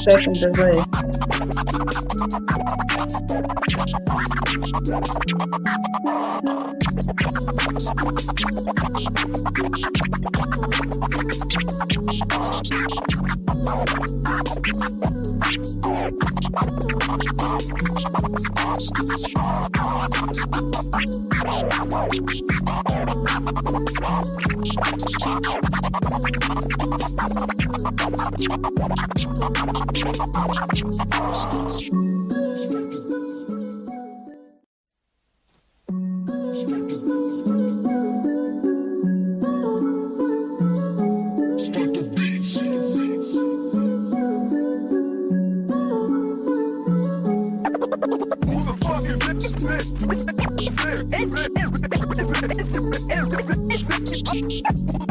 Second delay.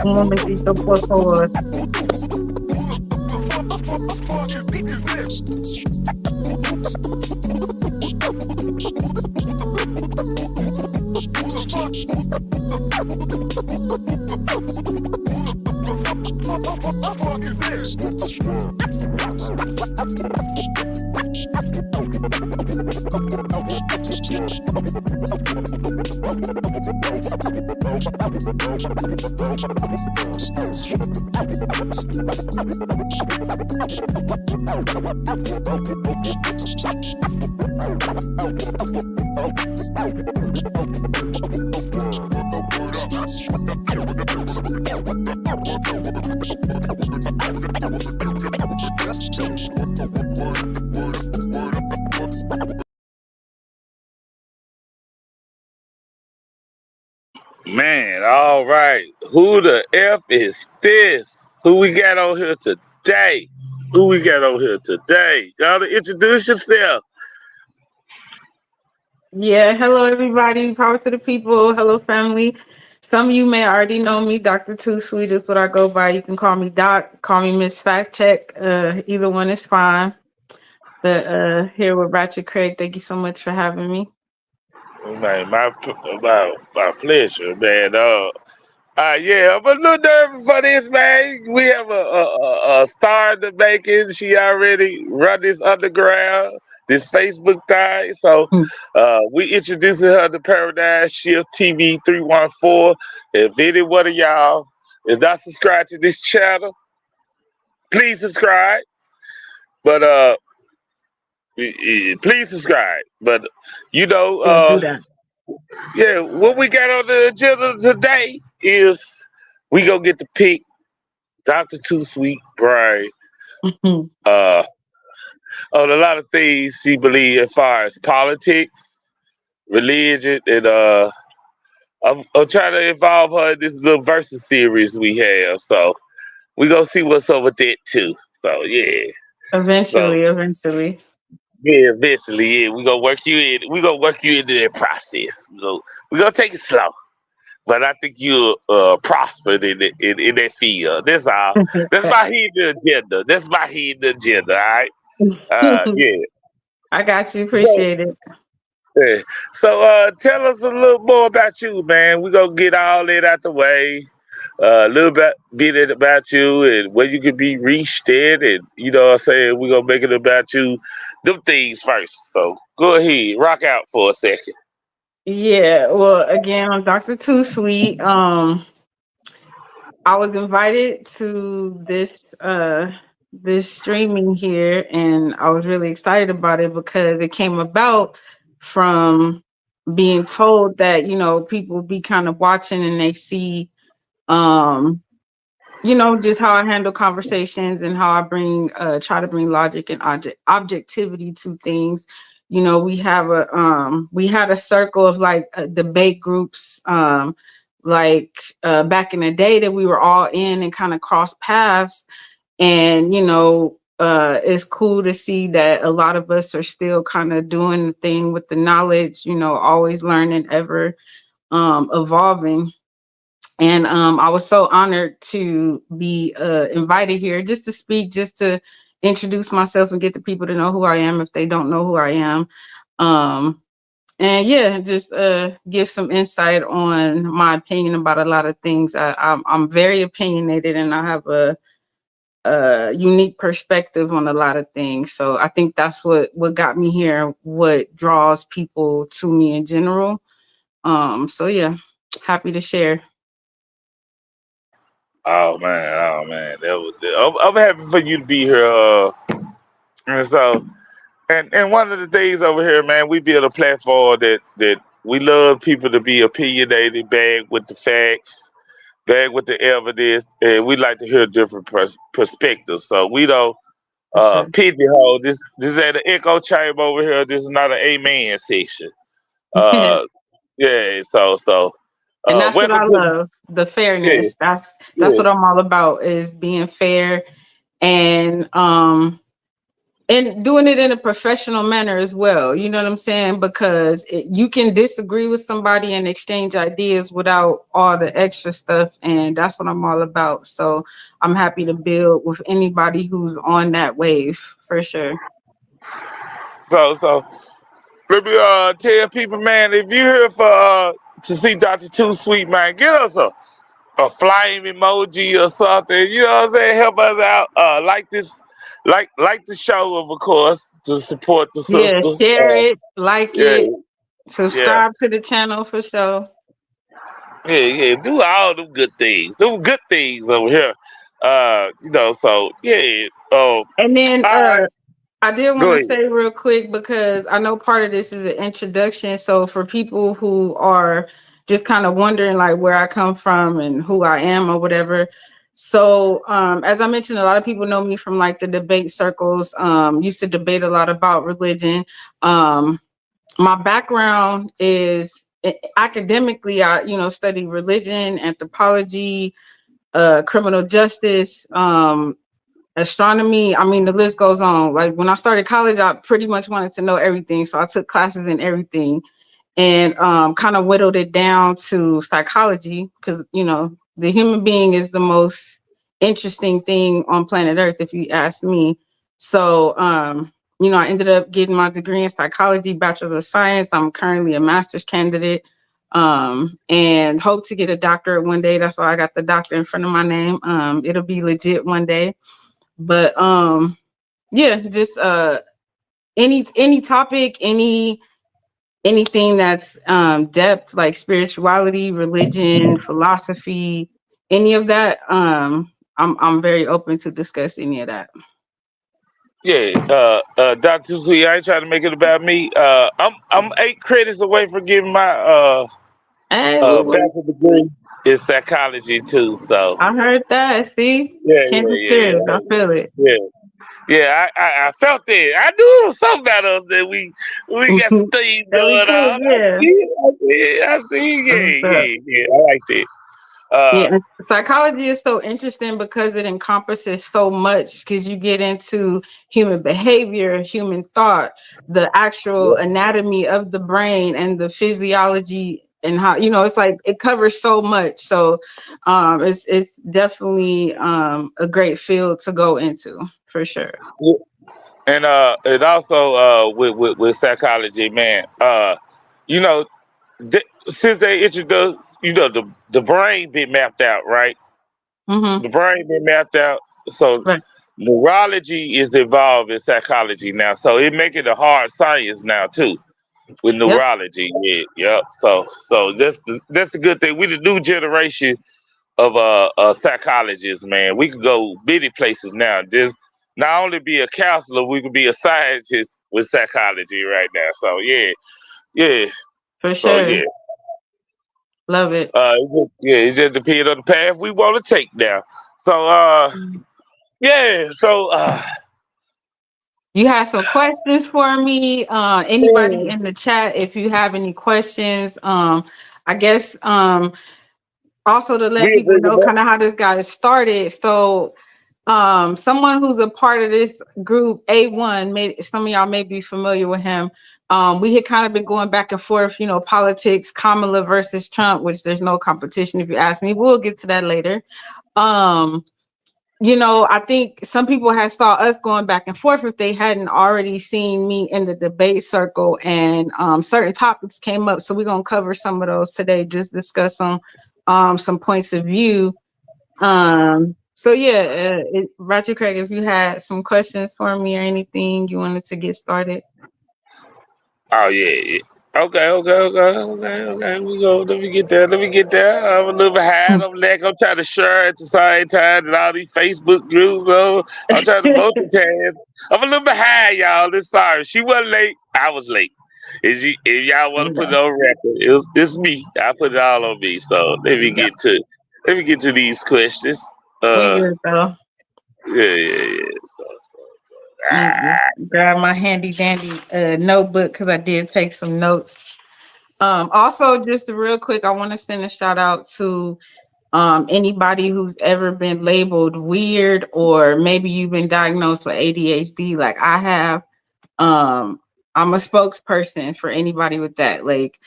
Un momentito, por favor. Man, all right. Who the F is this? Who we got on here today? Y'all to introduce yourself. Yeah, hello everybody. Power to the people. Hello family. Some of you may already know me. Dr. Too Sweet is what I go by. You can call me Doc, call me Miss Fact Check. Either one is fine. But here with RaXchet Craige. Thank you so much for having me. Man, my pleasure, man. Yeah, I'm a little nervous for this, man. We have a star in the making. She already run this underground, this Facebook thing. So we introducing her to Paradigm Shift TV 314. If any one of y'all is not subscribed to this channel, please subscribe. But please subscribe. But you know, Yeah, do that. yeah, what we got on the agenda today is we gonna get to pick Dr. Too Sweet brain on a lot of things she believes as far as politics, religion, and I'm trying to involve her in this little versus series we have. So we gonna see what's up with that too. So yeah. Eventually. Yeah, eventually, yeah, we gonna work you in. We gonna work you into that process. We gonna take it slow, but I think you'll prosper in that field. That's all. That's my hidden agenda. All right. Yeah. I got you. So, Appreciate it. yeah. So, tell us a little more about you, man. We gonna get all that out the way. A little bit about you and where you can be reached at, and you know what I'm saying. We gonna make it about you. Them things first. So go ahead, rock out for a second. Yeah, well, again, I'm Dr. Too Sweet. I was invited to this streaming here, and I was really excited about it because it came about from being told that, you know, people be kind of watching and they see just how I handle conversations and how I bring try to bring logic and objectivity to things. We had a circle of like debate groups like back in the day that we were all in and kind of cross paths. And it's cool to see that a lot of us are still kind of doing the thing with the knowledge, always learning, ever evolving. And I was so honored to be invited here just to speak, just to introduce myself and get the people to know who I am if they don't know who I am. Um, and yeah, just give some insight on my opinion about a lot of things. I'm very opinionated, and I have a unique perspective on a lot of things. So I think that's what got me here, what draws people to me in general. So yeah, happy to share. Oh man, I'm happy for you to be here. And so, and one of the things over here, man, we build a platform that we love people to be opinionated, back with the facts, back with the evidence, and we like to hear different perspectives. So we don't For sure. pigeonhole. This ain't an echo chamber over here. This is not an amen section. And Uh, yeah. So that's what welcome I to love, the yeah, fairness. That's yeah. what I'm all about, is being fair and doing it in a professional manner as well. You know what I'm saying? Because you can disagree with somebody and exchange ideas without all the extra stuff. And that's what I'm all about. So I'm happy to build with anybody who's on that wave for sure. So let me tell people, man, if you're here for to see Dr. Too Sweet, man, get us a flame emoji or something. You know what I'm saying? Help us out. Like this, like the show, of course, to support the Yeah, sister. share it, like Yeah, it, yeah, subscribe to the channel for sure. yeah. Do all them good things. Them good things over here. So yeah. And then All right. I did want Go to ahead. say real quick, because I know part of this is an introduction. So for people who are just kind of wondering like where I come from and who I am or whatever. So as I mentioned, a lot of people know me from like the debate circles. Used to debate a lot about religion. Um, my background is academically, I studied religion, anthropology, criminal justice, astronomy. I mean, the list goes on. Like when I started college, I pretty much wanted to know everything, so I took classes in everything, and kind of whittled it down to psychology, because the human being is the most interesting thing on planet Earth, if you ask me. So I ended up getting my degree in psychology, bachelor of science. I'm currently a master's candidate, and hope to get a doctorate one day. That's why I got the doctor in front of my name. It'll be legit one day. But yeah, just any topic, anything that's depth, like spirituality, religion, philosophy, any of that. I'm very open to discuss any of that. Yeah, Dr. Sweet, I ain't trying to make it about me. I'm 8 credits away from getting my Hey, woo woo. bachelor degree in psychology too. So I heard that. See, yeah, kindred yeah, spirits. I feel it. yeah, yeah. I felt it. I knew it was something about us that we got some things That we going click, on. yeah. I see. That's Yeah, what's up. yeah, yeah. I like that. Yeah, Uh, and psychology is so interesting because it encompasses so much, because you get into human behavior, human thought, the actual yeah, anatomy of the brain and the physiology, and how it's like it covers so much. So it's definitely a great field to go into for sure. yeah. And also with psychology, man. You know, since they introduced, the brain been mapped out, right? Mm-hmm. The brain been mapped out. So Right. neurology is involved in psychology now. So it make it a hard science now too with Yep, neurology. Yeah, yep. So that's the good thing. We the new generation of psychologists, man. We could go many places now. Just not only be a counselor, we could be a scientist with psychology right now. So yeah, yeah. for So sure. yeah. Love it. It just depends on the path we want to take now. So yeah. So You have some questions for me? Anybody in the chat, if you have any questions, I guess also to let we'll people bring know them up. kind of how this got started. So someone who's a part of this group, A1, some of y'all may be familiar with him. We had kind of been going back and forth, politics, Kamala versus Trump, which there's no competition if you ask me. We'll get to that later. Um, I think some people had saw us going back and forth if they hadn't already seen me in the debate circle, and certain topics came up. So we're gonna cover some of those today, just discuss some points of view. So yeah, Roger Craig, if you had some questions for me or anything you wanted to get started. Oh yeah. Okay. We go. Let me get there. I'm a little behind. I'm like I'm trying to share at the same time that all these Facebook groups. I'm trying to multitask. I'm a little behind, y'all. This sorry. She wasn't late. I was late. If y'all want to put it on record, it's me. I put it all on me. So Yeah, let me get to these questions. we Uh good though. yeah. Let me just grab my handy dandy notebook because I did take some notes. Also, just real quick, I want to send a shout out to anybody who's ever been labeled weird, or maybe you've been diagnosed with ADHD like I have. I'm a spokesperson for anybody with that. Like,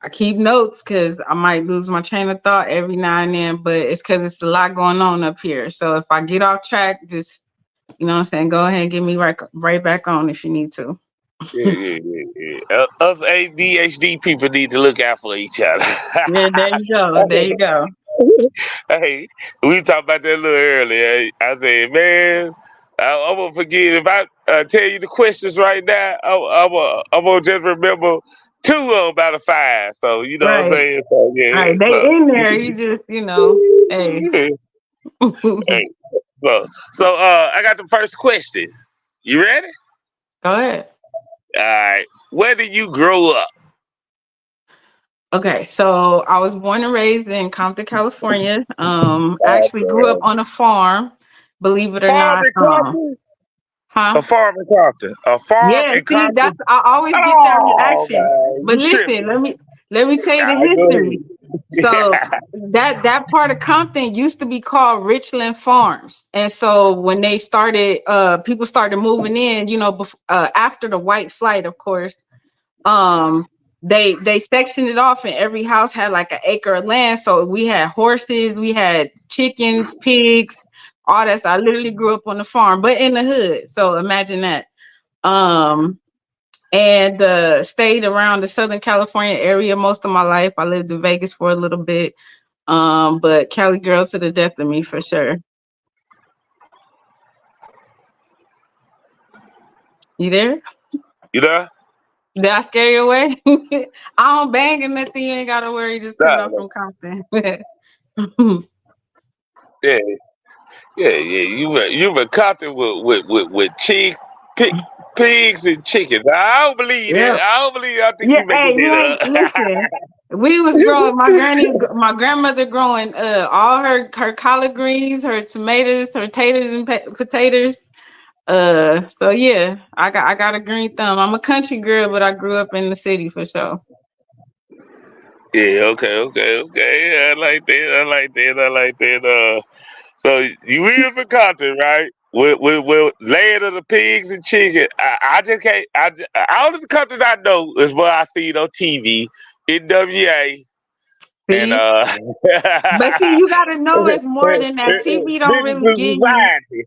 I keep notes because I might lose my train of thought every now and then, but it's because it's a lot going on up here. So if I get off track, just what I'm saying, go ahead and get me right back on if you need to. Yeah. Us ADHD people need to look out for each other. Yeah, there you go. There you go. Hey, we talked about that a little earlier. I said, man, I'm gonna forget if I tell you the questions right now. I'm gonna just remember two of them out of five. So you know what I'm Right. saying. So All yeah. right. They So in there. You just, hey. hey, I got the first question. You ready? Go ahead. All right. Where did you grow up? Okay, so I was born and raised in Compton, California. Actually grew up Man. on a farm, believe it or Farm not. in Compton. A Huh? farm in Compton. A farm Yeah, in see, Compton. I always get that Oh reaction. man, But you listen, tripping. let me tell you All the right, go history. So ahead. that part of Compton used to be called Richland Farms. And so when they started, people started moving in, after the white flight, of course. um they sectioned it off, and every house had like an acre of land. So we had horses, we had chickens, pigs, all that. So I literally grew up on the farm, but in the hood. So imagine that. um and stayed around the Southern California area most of my life. I lived in Vegas for a little bit. But Cali girl to the death of me for sure. You there? You know? Did I scare you away? I don't bang or nothing. You ain't gotta worry just because Nah, I'm nah. from Compton. Yeah, yeah. You been Compton with pigs and chickens. I don't believe Yeah. that. I don't believe. I think Yeah, you hey, making you ain't that listen. We was growing my grandmother growing all her collard greens, her tomatoes, her taters and potatoes. So yeah, I got a green thumb. I'm a country girl, but I grew up in the city for sure. Yeah. Okay. Yeah, I like that. I like that. So you live in Compton, right? With land of the pigs and chicken. I just can't. All of the Compton I know is what I see on TV, NWA, and See? But see, you gotta know it's more than that. TV don't Niggas really in give you society.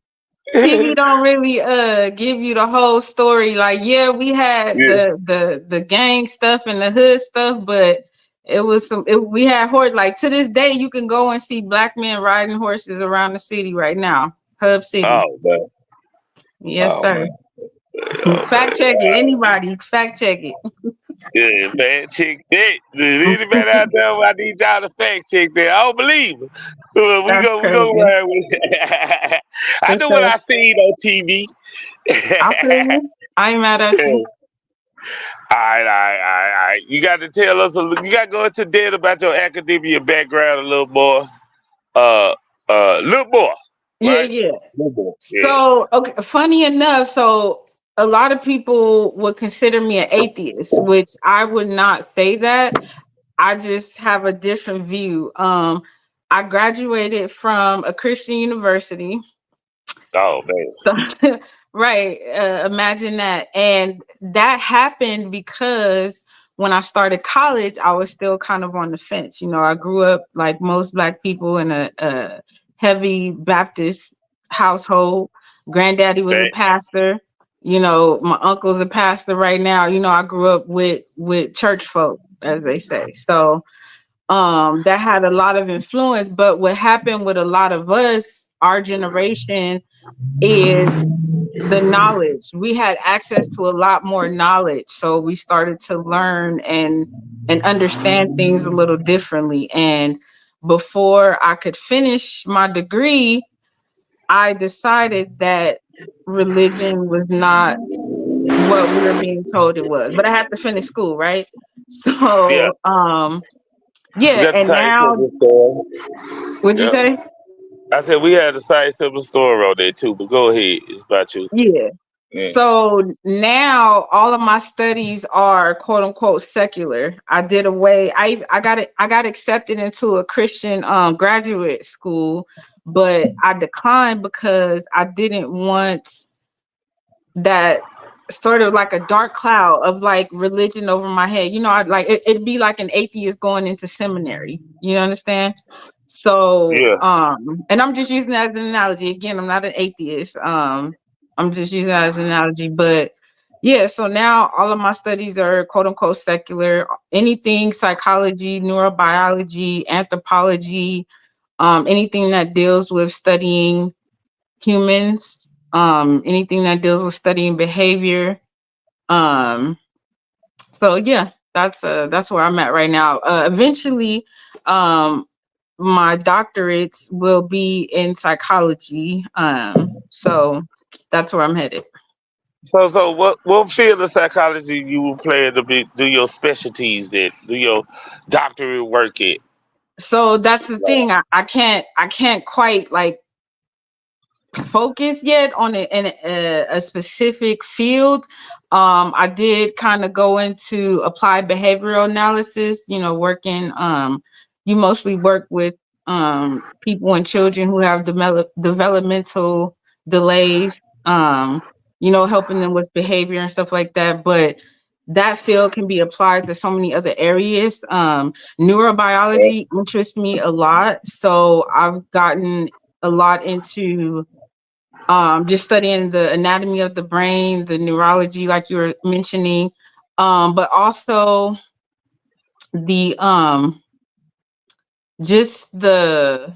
TV don't really give you the whole story. Like, yeah, we had Yeah. the gang stuff and the hood stuff, but we had horse. Like, to this day you can go and see black men riding horses around the city right now. Hub City. Oh man. Yes, Oh sir. man. Oh Fact check it. Anybody, fact check it. man. Yeah, man. Check that. Anybody out there? I need y'all to fact check that. I don't believe it. That's We go crazy. ride with it. I For know what sure. I seen on TV. I feel you. I ain't mad at you. All right. You got to tell us. You got to go into depth about your academia background a little more. Uh, little more. Yeah, right? yeah. Yeah. So, okay, funny enough, so a lot of people would consider me an atheist, which I would not say that. I just have a different view. I graduated from a Christian university. Oh man. So, right, imagine that. And that happened because when I started college, I was still kind of on the fence. You know, I grew up like most Black people in a heavy Baptist household. Granddaddy was a Man. pastor. You know, my uncle's a pastor right now. You know, I grew up with church folk, as they say. So that had a lot of influence. But what happened with a lot of us, our generation, is the knowledge. We had access to a lot more knowledge, so we started to learn and understand things a little differently. And before I could finish my degree, I decided that religion was not what we were being told it was. But I had to finish school, right? Yeah. So We yeah, got the and same now simple story. would you Yeah. say? I said we had the same simple story on there too, but go ahead. It's about you. Yeah. Yeah. So now all of my studies are quote unquote secular. I did away. I got accepted into a Christian graduate school, but I declined because I didn't want that sort of like a dark cloud of like religion over my head. You know, I like it'd be like an atheist going into seminary. You understand? So, Yeah. and I'm just using that as an analogy. Again, I'm not an atheist. I'm just using that as an analogy. But yeah, so now all of my studies are quote unquote secular. Anything psychology, neurobiology, anthropology, anything that deals with studying humans, anything that deals with studying behavior. Um, so yeah, that's where I'm at right now. Eventually, um, my doctorates will be in psychology. So that's where I'm headed. So what field of psychology you will plan to be do your specialties at, do your doctorate work at? So that's the thing. I can't quite like focus yet on it in a specific field. I did kind of go into applied behavioral analysis, you know, working, you mostly work with people and children who have developmental delays, you know, helping them with behavior and stuff like that. But that field can be applied to so many other areas. Neurobiology interests me a lot. So I've gotten a lot into just studying the anatomy of the brain, the neurology, like you were mentioning, but also the just the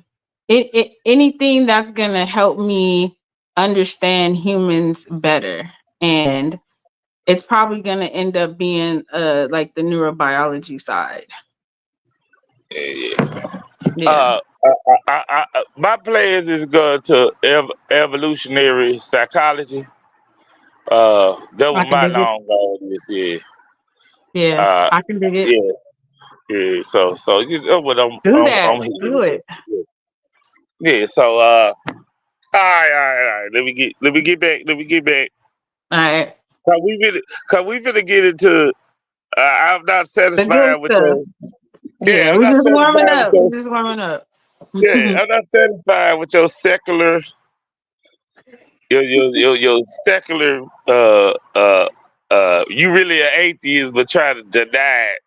anything that's gonna help me understand humans better, and it's probably gonna end up being like the neurobiology side. Yeah. Yeah, My plans is going to evolutionary psychology. That I was can my dig it. long goal this year. Yeah, Uh, I can dig it. yeah, yeah. So you know what Do I'm that. here Do with. it. Yeah. So all right. Let me get back. All right. Cause we finna get into. I'm not The satisfied good with stuff. your. Yeah, Yeah, I'm we're not just warming satisfied with up. We're your. just warming up. Yeah, I'm not satisfied with your secular. Your secular. You really an atheist, but try to deny it.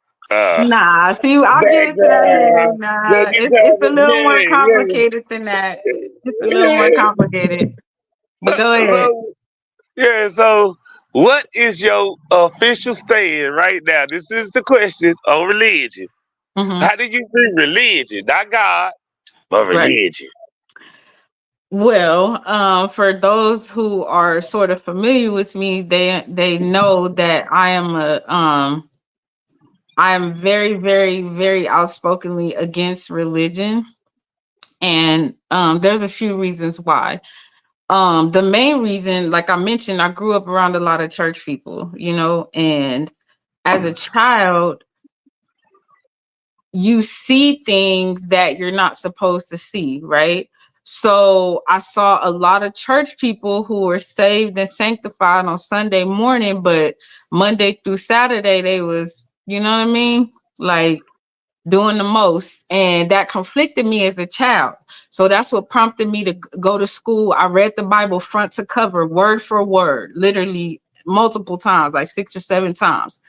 Nah, see, I'll get into that later. Background. Yeah, Nah, you it's a trying to. little more Yeah, complicated than that. It's a little more yeah. complicated. So, But go ahead. so yeah. So, what is your official stand right now? This is the question on religion. Hmm. How do you see religion, not God, but Right. religion? Well, for those who are sort of familiar with me, they know that I am very, very, very outspokenly against religion, and there's a few reasons why. The main reason, like I mentioned, I grew up around a lot of church people, you know, and as a child, you see things that you're not supposed to see, right? So I saw a lot of church people who were saved and sanctified on Sunday morning, but Monday through Saturday they was, you know what I mean? Like doing the most, and that conflicted me as a child. So that's what prompted me to go to school. I read the Bible front to cover, word for word, literally multiple times, like 6 or 7 times.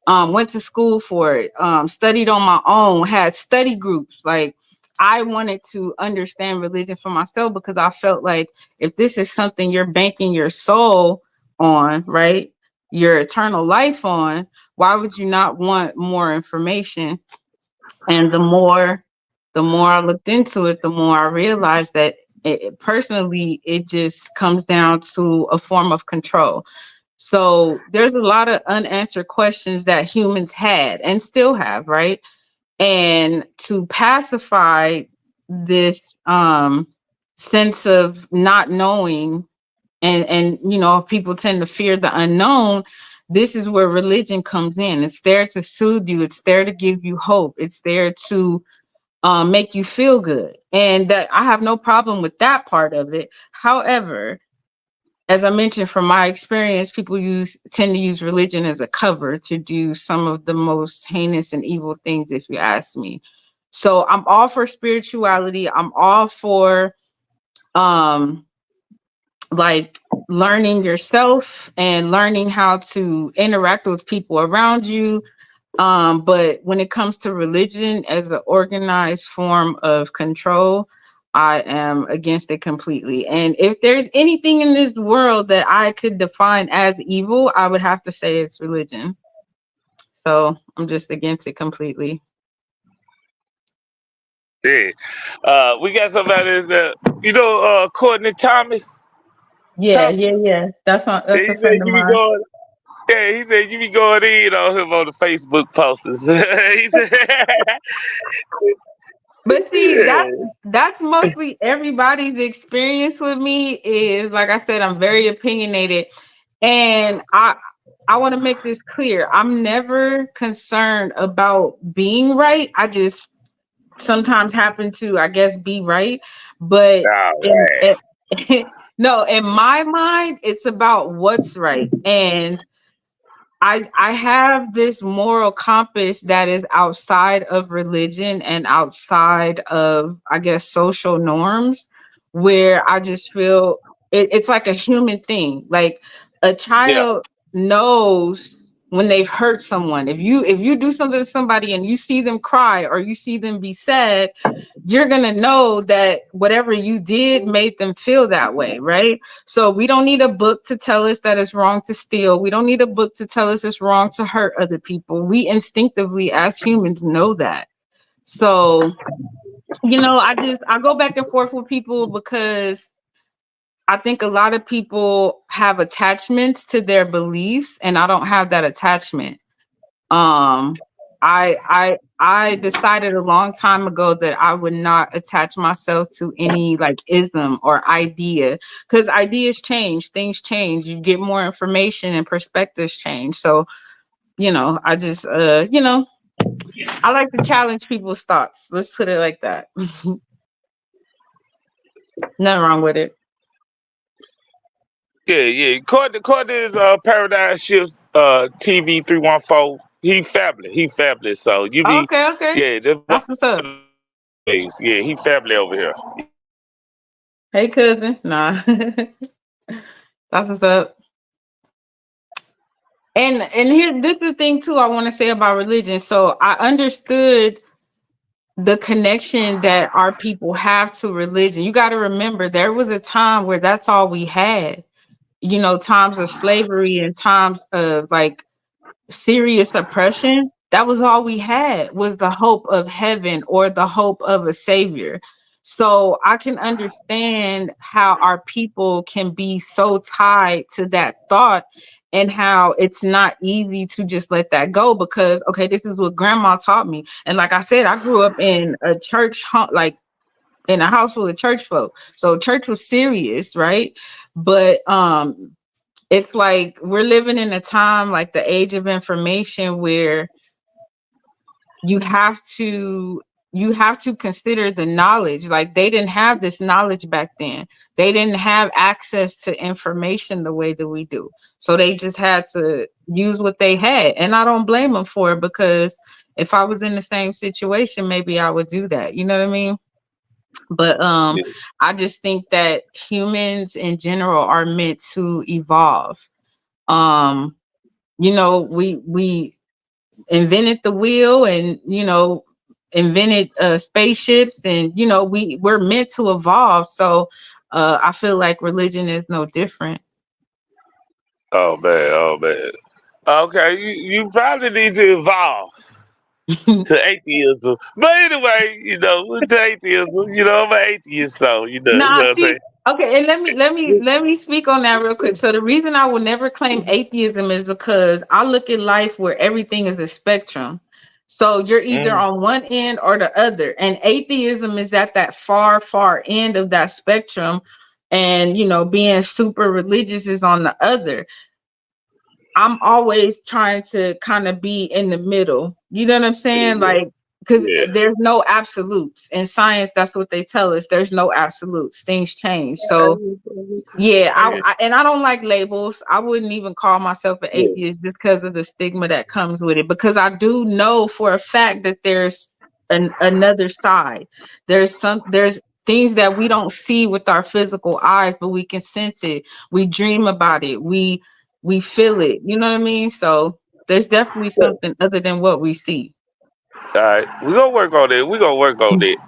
Went to school for it, studied on my own, had study groups. Like I wanted to understand religion for myself because I felt like if this is something you're banking your soul on, right? Your eternal life on, why would you not want more information? And the more I looked into it, the more I realized that personally, it just comes down to a form of control. So there's a lot of unanswered questions that humans had and still have, right? And to pacify this sense of not knowing, and people tend to fear the unknown. This is where religion comes in. It's there to soothe you. It's there to give you hope. It's there to make you feel good. And that I have no problem with that part of it. However, as I mentioned, from my experience, people tend to use religion as a cover to do some of the most heinous and evil things, if you ask me. So I'm all for spirituality. I'm all for um like learning yourself and learning how to interact with people around you. But when it comes to religion as an organized form of control, I am against it completely. And if there's anything in this world that I could define as evil, I would have to say it's religion. So I'm just against it completely. Yeah. We got somebody that Courtney Thomas. Yeah, Thomas. yeah, yeah. Yeah, That's he a said friend of you be mine. going. Yeah, he said you be going in on him on the Facebook posters. He said, But see, yeah, that's mostly everybody's experience with me is like I said, I'm very opinionated. And I want to make this clear. I'm never concerned about being right. I just sometimes happen to, I guess, be right. But all in, right. no, in my mind, it's about what's right. And I have this moral compass that is outside of religion and outside of, I guess, social norms, where I just feel it's like a human thing. Like a Yeah, child knows when they've hurt someone. If you do something to somebody and you see them cry or you see them be sad, you're gonna know that whatever you did made them feel that way, right? So we don't need a book to tell us that it's wrong to steal. We don't need a book to tell us it's wrong to hurt other people. We instinctively as humans know that. So, I go back and forth with people because I think a lot of people have attachments to their beliefs and I don't have that attachment. um I decided a long time ago that I would not attach myself to any like ism or idea, because ideas change, things change, you get more information and perspectives change. So I just I like to challenge people's thoughts, let's put it like that. Nothing wrong with it. yeah, yeah. Courtney is Paradigm Shifts TV 314. He fabulous. He fabulous. So you be Okay, okay, yeah, that's one that's what's of up. the ways. Yeah, he fabulous over here. Hey cousin, nah. That's what's up. And here, this is the thing too I want to say about religion. So I understood the connection that our people have to religion. You got to remember there was a time where that's all we had. Times of slavery and times of like serious oppression, that was all we had, was the hope of heaven or the hope of a savior. So I can understand how our people can be so tied to that thought, and how it's not easy to just let that go, because okay, this is what grandma taught me. And like I said, I grew up in a church, like in a house full of church folk. So church was serious, right? But it's like we're living in a time like the age of information where you have to you have to consider the knowledge. Like, they didn't have this knowledge back then. They didn't have access to information the way that we do. So they just had to use what they had. And I don't blame them for it, because if I was in the same situation, maybe I would do that. You know what I mean? But Yeah. I just think that humans in general are meant to evolve. Um, we invented the wheel, and invented spaceships, and we're meant to evolve. So I feel like religion is no different. Oh man, oh man. Okay, you probably need to evolve to atheism. But anyway, to atheism, I'm an atheist, so you Nah, know what I'm see, saying? okay, and let me speak on that real quick. So the reason I will never claim atheism is because I look at life where everything is a spectrum. So you're either Mm, on one end or the other, and atheism is at that far, far end of that spectrum, and being super religious is on the other. I'm always trying to kind of be in the middle. You know what I'm saying? yeah, Like, because yeah. there's no absolutes in science. That's what they tell us. There's no absolutes. Things change. So yeah, I get and I don't like labels. I wouldn't even call myself an yeah. atheist just because of the stigma that comes with it. Because I do know for a fact that there's another side. There's things that we don't see with our physical eyes, but we can sense it. We dream about it. We feel it. You know what I mean? So there's definitely something other than what we see. All right, we gonna work on it. We gonna work on it.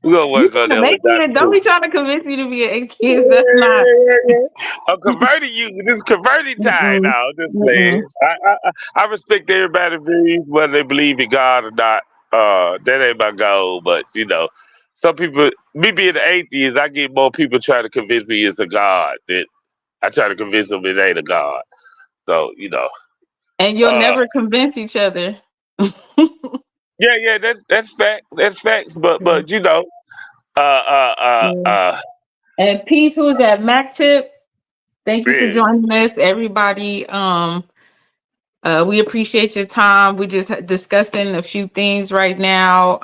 We gonna You work on trying to that make with me? Doctor Don't Two. be trying to convince me to be an Yeah, atheist. That's not. yeah, yeah, yeah. I'm converting you. This is converting time Mm-mm, now. I'm just mm-mm. saying. I respect everybody believes whether they believe in God or not. That ain't my goal, but some people, me being an atheist, I get more people trying to convince me it's a God than I try to convince them it ain't a God. So And you'll uh, never convince each other. yeah, yeah, that's fact. That's facts. But uh, uh, uh, Yeah. uh, And peace, who's at Mac Tip? Thank you for yeah, joining us, everybody. We appreciate your time. We just discussing a few things right now.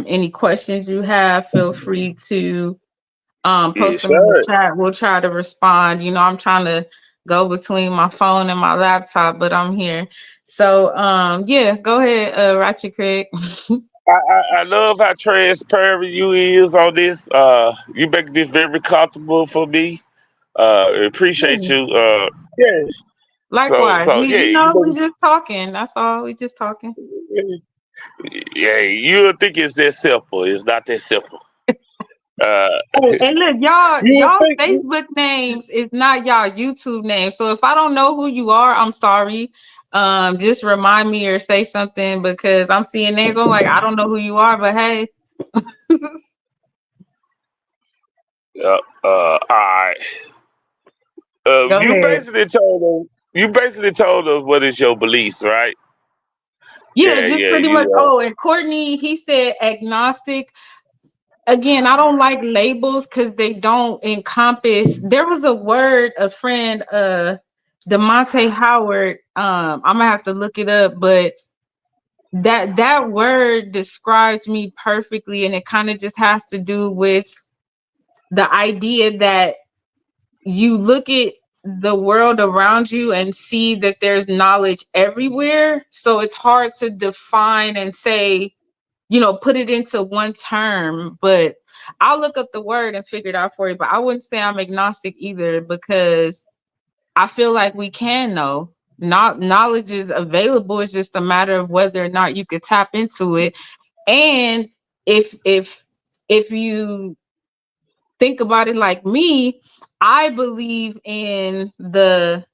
Any questions you have, feel free to post yes, them in the sir. chat. We'll try to respond. I'm trying to go between my phone and my laptop, but I'm here. So yeah, go ahead, Ratchet Craig. I love how transparent you is on this. You make this very comfortable for me. Appreciate you. Yeah. Likewise, So yeah, we just talking. That's all. We just talking. yeah, you'll think it's that simple. It's not that simple. Uh, Hey, look, y'all, you'll y'all think. Facebook names is not y'all YouTube names. So if I don't know who you are, I'm sorry. Just remind me or say something, because I'm seeing names. I'm like, I don't know who you are, but hey, All right. go You ahead. basically told them. You basically told us what is your beliefs, right? Yeah, Yeah, just yeah. pretty much. You. Oh, and Courtney, he said agnostic. Again, I don't like labels because they don't encompass. There was a word, a friend, Demonte Howard. I'm gonna have to look it up, but that word describes me perfectly, and it kind of just has to do with the idea that you look at the world around you and see that there's knowledge everywhere, so it's hard to define and say, put it into one term. But I'll look up the word and figure it out for you. But I wouldn't say I'm agnostic either, because I feel like we can know. Not knowledge is available. It's just a matter of whether or not you could tap into it. And if you think about it like me, I believe in the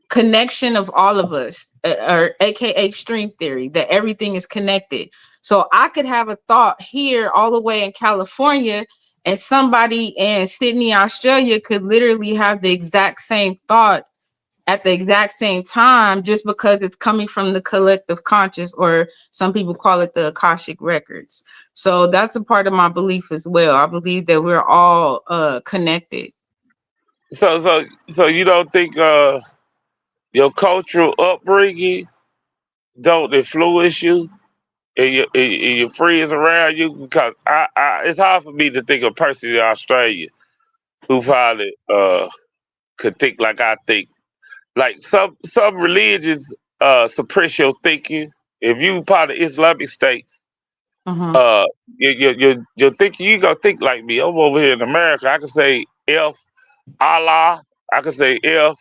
connection of all of us, or aka string theory, that everything is connected. So I could have a thought here all the way in California, and somebody in Sydney, Australia could literally have the exact same thought at the exact same time, just because it's coming from the collective conscious, or some people call it the Akashic records. So that's a part of my belief as well. I believe that we're all connected. So you don't think your cultural upbringing don't influence you? and your friends around you, because it's hard for me to think of a person in Australia who probably could think like I think. Like some religions suppress your thinking. If you part of Islamic states, Mm-hmm. uh, your thinking, you gonna think like me. I'm over here in America. I can say F Allah. I can say F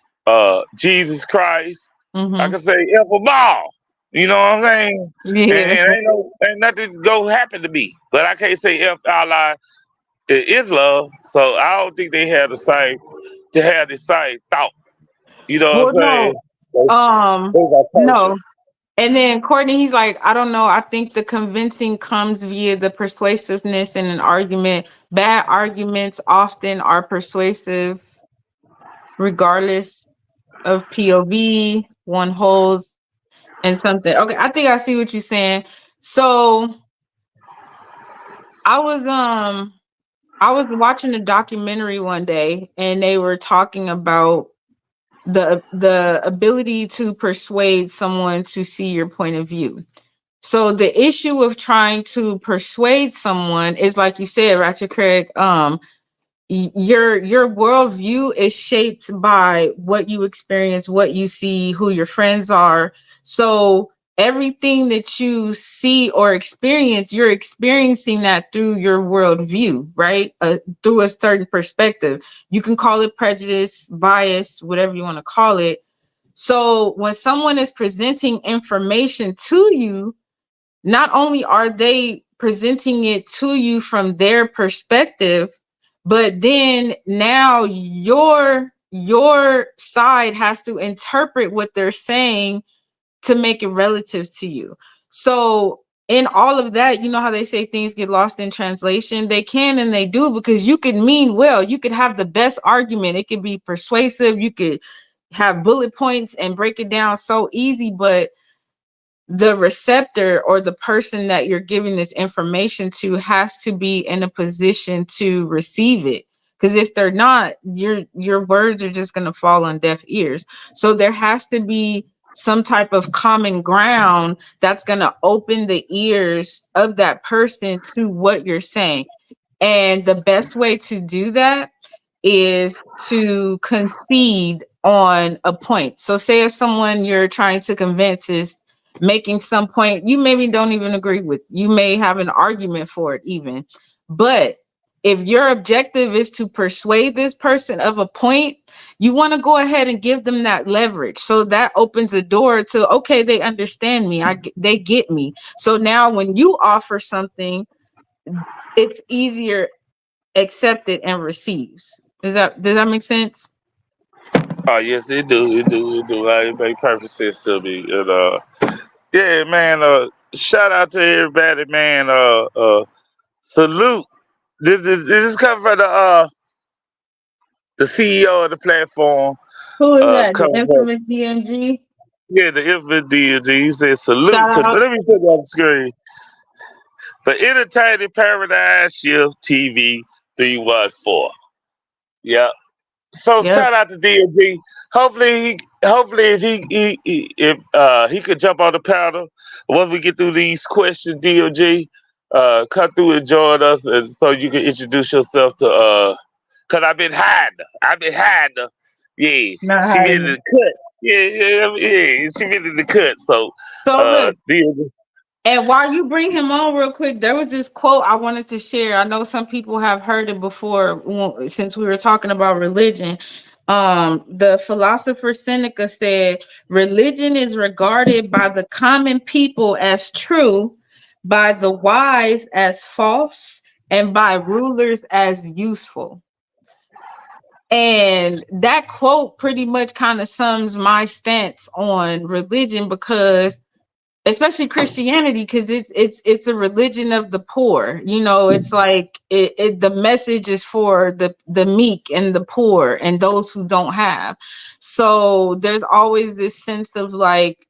Jesus Christ. I Mm-hmm. can say F a ball. You know what I'm saying? Yeah. And ain't nothing go happen to me. But I can't say F Allah Islam. So I don't think they have the same to have the same thought. You know what Well, I'm saying? no. Um, They got culture. no. And then Courtney, he's like, I don't know. I think the convincing comes via the persuasiveness in an argument. Bad arguments often are persuasive, regardless of POV one holds and something. Okay, I think I see what you're saying. So I was um I was watching a documentary one day and they were talking about the ability to persuade someone to see your point of view. So the issue of trying to persuade someone is, like you said, Ratchet Craig, your worldview is shaped by what you experience, what you see, who your friends are. So everything that you see or experience, you're experiencing that through your worldview, right? Through a certain perspective. You can call it prejudice, bias, whatever you want to call it. So when someone is presenting information to you, not only are they presenting it to you from their perspective, but then now your side has to interpret what they're saying to make it relative to you. So in all of that, you know how they say things get lost in translation? They can and they do, because you could mean well, you could have the best argument, it could be persuasive, you could have bullet points and break it down so easy, but the receptor or the person that you're giving this information to has to be in a position to receive it, because if they're not, your words are just going to fall on deaf ears. So there has to be some type of common ground that's going to open the ears of that person to what you're saying. And the best way to do that is to concede on a point. So say if someone you're trying to convince is making some point you maybe don't even agree with, you may have an argument for it even. But if your objective is to persuade this person of a point, you want to go ahead and give them that leverage. So that opens the door to, okay, they understand me. They get me. So now when you offer something, it's easier accepted and receives. Does that make sense? Oh yes, they do. It do. It do. Like, it make perfect sense to me. And yeah, man. Shout out to everybody, man. Salute. This is coming from the CEO of the platform. Who is that? The Coming from, infamous DMG? yeah, the infant DG. He said salute Shout to. out. Let me put it on the screen. For Entertaining Paradise Shift TV 314. Yeah. So Yep. shout out to DMG. Hopefully if he could jump on the panel once we get through these questions, DMG, come through and join us, and so you can introduce yourself to cause I've been hiding her. I've been hiding her. Yeah, Not she been hiding in it. the cut. Yeah, she been in the cut. So So look, DMG. and while you bring him on real quick, there was this quote I wanted to share. I know some people have heard it before since we were talking about religion. The philosopher Seneca said, religion is regarded by the common people as true, by the wise as false, and by rulers as useful. And that quote pretty much kind of sums my stance on religion, because especially Christianity, because it's a religion of the poor. You know, it's like the message is for the meek and the poor and those who don't have. So there's always this sense of like,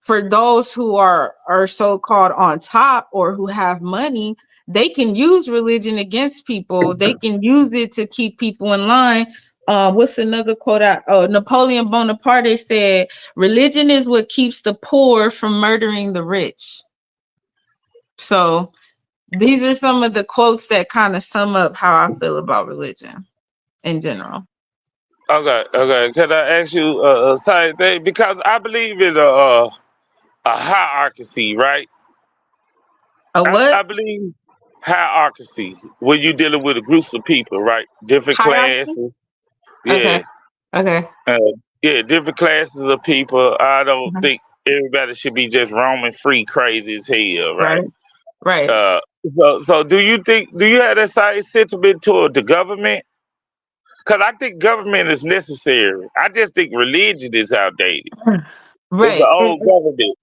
for those who are so-called on top or who have money, they can use religion against people. They can use it to keep people in line. What's another quote out? Oh, Napoleon Bonaparte said, religion is what keeps the poor from murdering the rich. So these are some of the quotes that kind of sum up how I feel about religion in general. Okay, okay. Can I ask you same thing? Because I believe in a hierarchy, right? A I what? believe hierarchy when you're dealing with a groups of people, right? Different Hierarchy? classes. Okay. Yeah, Okay. uh, yeah, different classes of people. I don't Mhm. think everybody should be just roaming free, crazy as hell, right? Right. Right. Uh, so do you have that same sentiment toward the government? Because I think government is necessary. I just think religion is outdated. It's an Right. old government.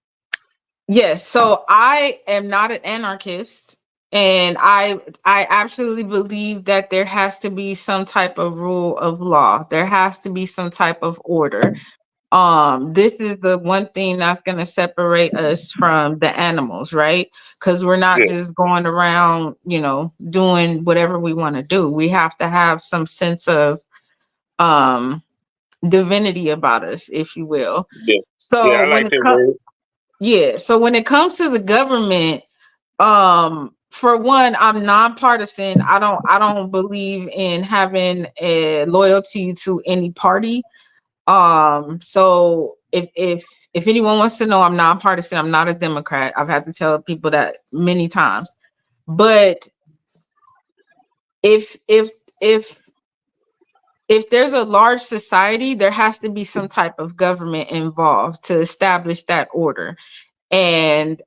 Yes. So I am not an anarchist, and I absolutely believe that there has to be some type of rule of law. There has to be some type of order. This is the one thing that's going to separate us from the animals, right? Because we're not Yeah, just going around, doing whatever we want to do. We have to have some sense of um divinity about us, if you will. yeah, yeah. So I when like it that comes word. yeah, so when it comes to the government, for one, I'm nonpartisan. I don't believe in having a loyalty to any party. So if anyone wants to know, I'm nonpartisan. I'm not a Democrat. I've had to tell people that many times. But if if if if there's a large society, there has to be some type of government involved to establish that order. And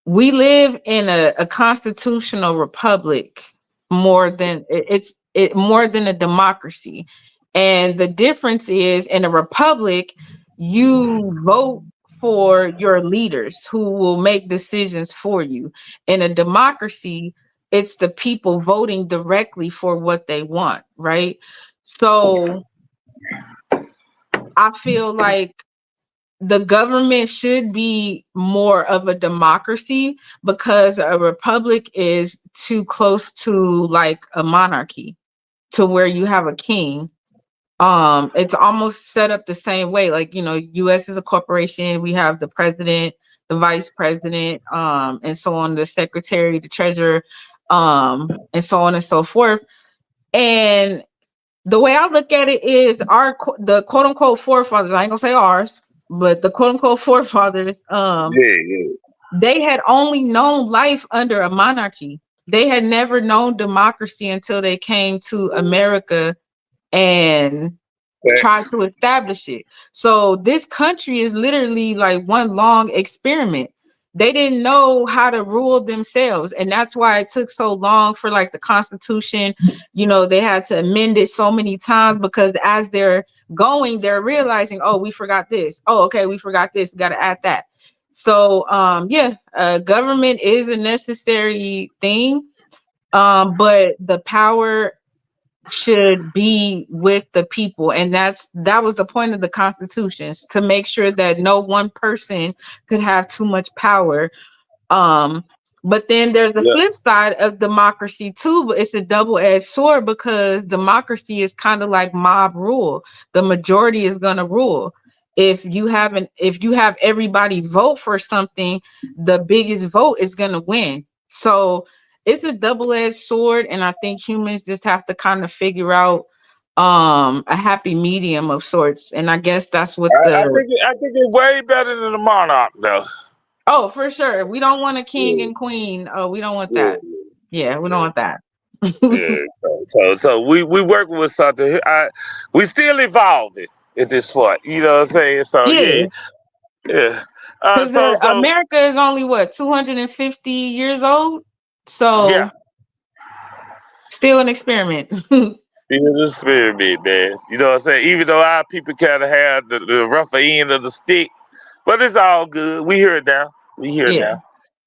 we live in a constitutional republic more than more than a democracy. And the difference is, in a republic you vote for your leaders who will make decisions for you. In a democracy, it's the people voting directly for what they want, right? So I feel like the government should be more of a democracy, because a republic is too close to like a monarchy, to where you have a king. It's almost set up the same way. Like, US is a corporation. We have the president, the vice president, and so on, the secretary, the treasurer, and so on and so forth. And the way I look at it is, the quote unquote forefathers, I ain't gonna say ours, but the quote unquote forefathers, Yeah, yeah. they had only known life under a monarchy. They had never known democracy until they came to America and tried Facts. to establish it. So this country is literally like one long experiment. They didn't know how to rule themselves. And that's why it took so long for like the Constitution. They had to amend it so many times, because as they're going, they're realizing, oh, we forgot this. Oh, okay, we forgot this. We got to add that. So yeah, government is a necessary thing. But the power should be with the people, and that was the point of the constitutions, to make sure that no one person could have too much power. um but then there's the Yeah, flip side of democracy too, but it's a double-edged sword, because democracy is kind of like mob rule. The majority is going to rule. If you have everybody vote for something, the biggest vote is going to win. So it's a double-edged sword, and I think humans just have to kind of figure out a happy medium of sorts. And I guess that's what the I think it's way better than the monarch, though. oh, for sure, we don't want a king Yeah, and queen. Oh, we don't want yeah, that. Yeah, we don't yeah. want that. Yeah. So we working with something. We still evolving at this point. You know what I'm saying? So yeah, Yeah, yeah. because So America is only what, 250 years old, yeah. so still an experiment. Be in the spirit, man. You know what I'm saying? Even though our people kind of have the rougher end of the stick, but it's all good. We here now. We here Yeah, now.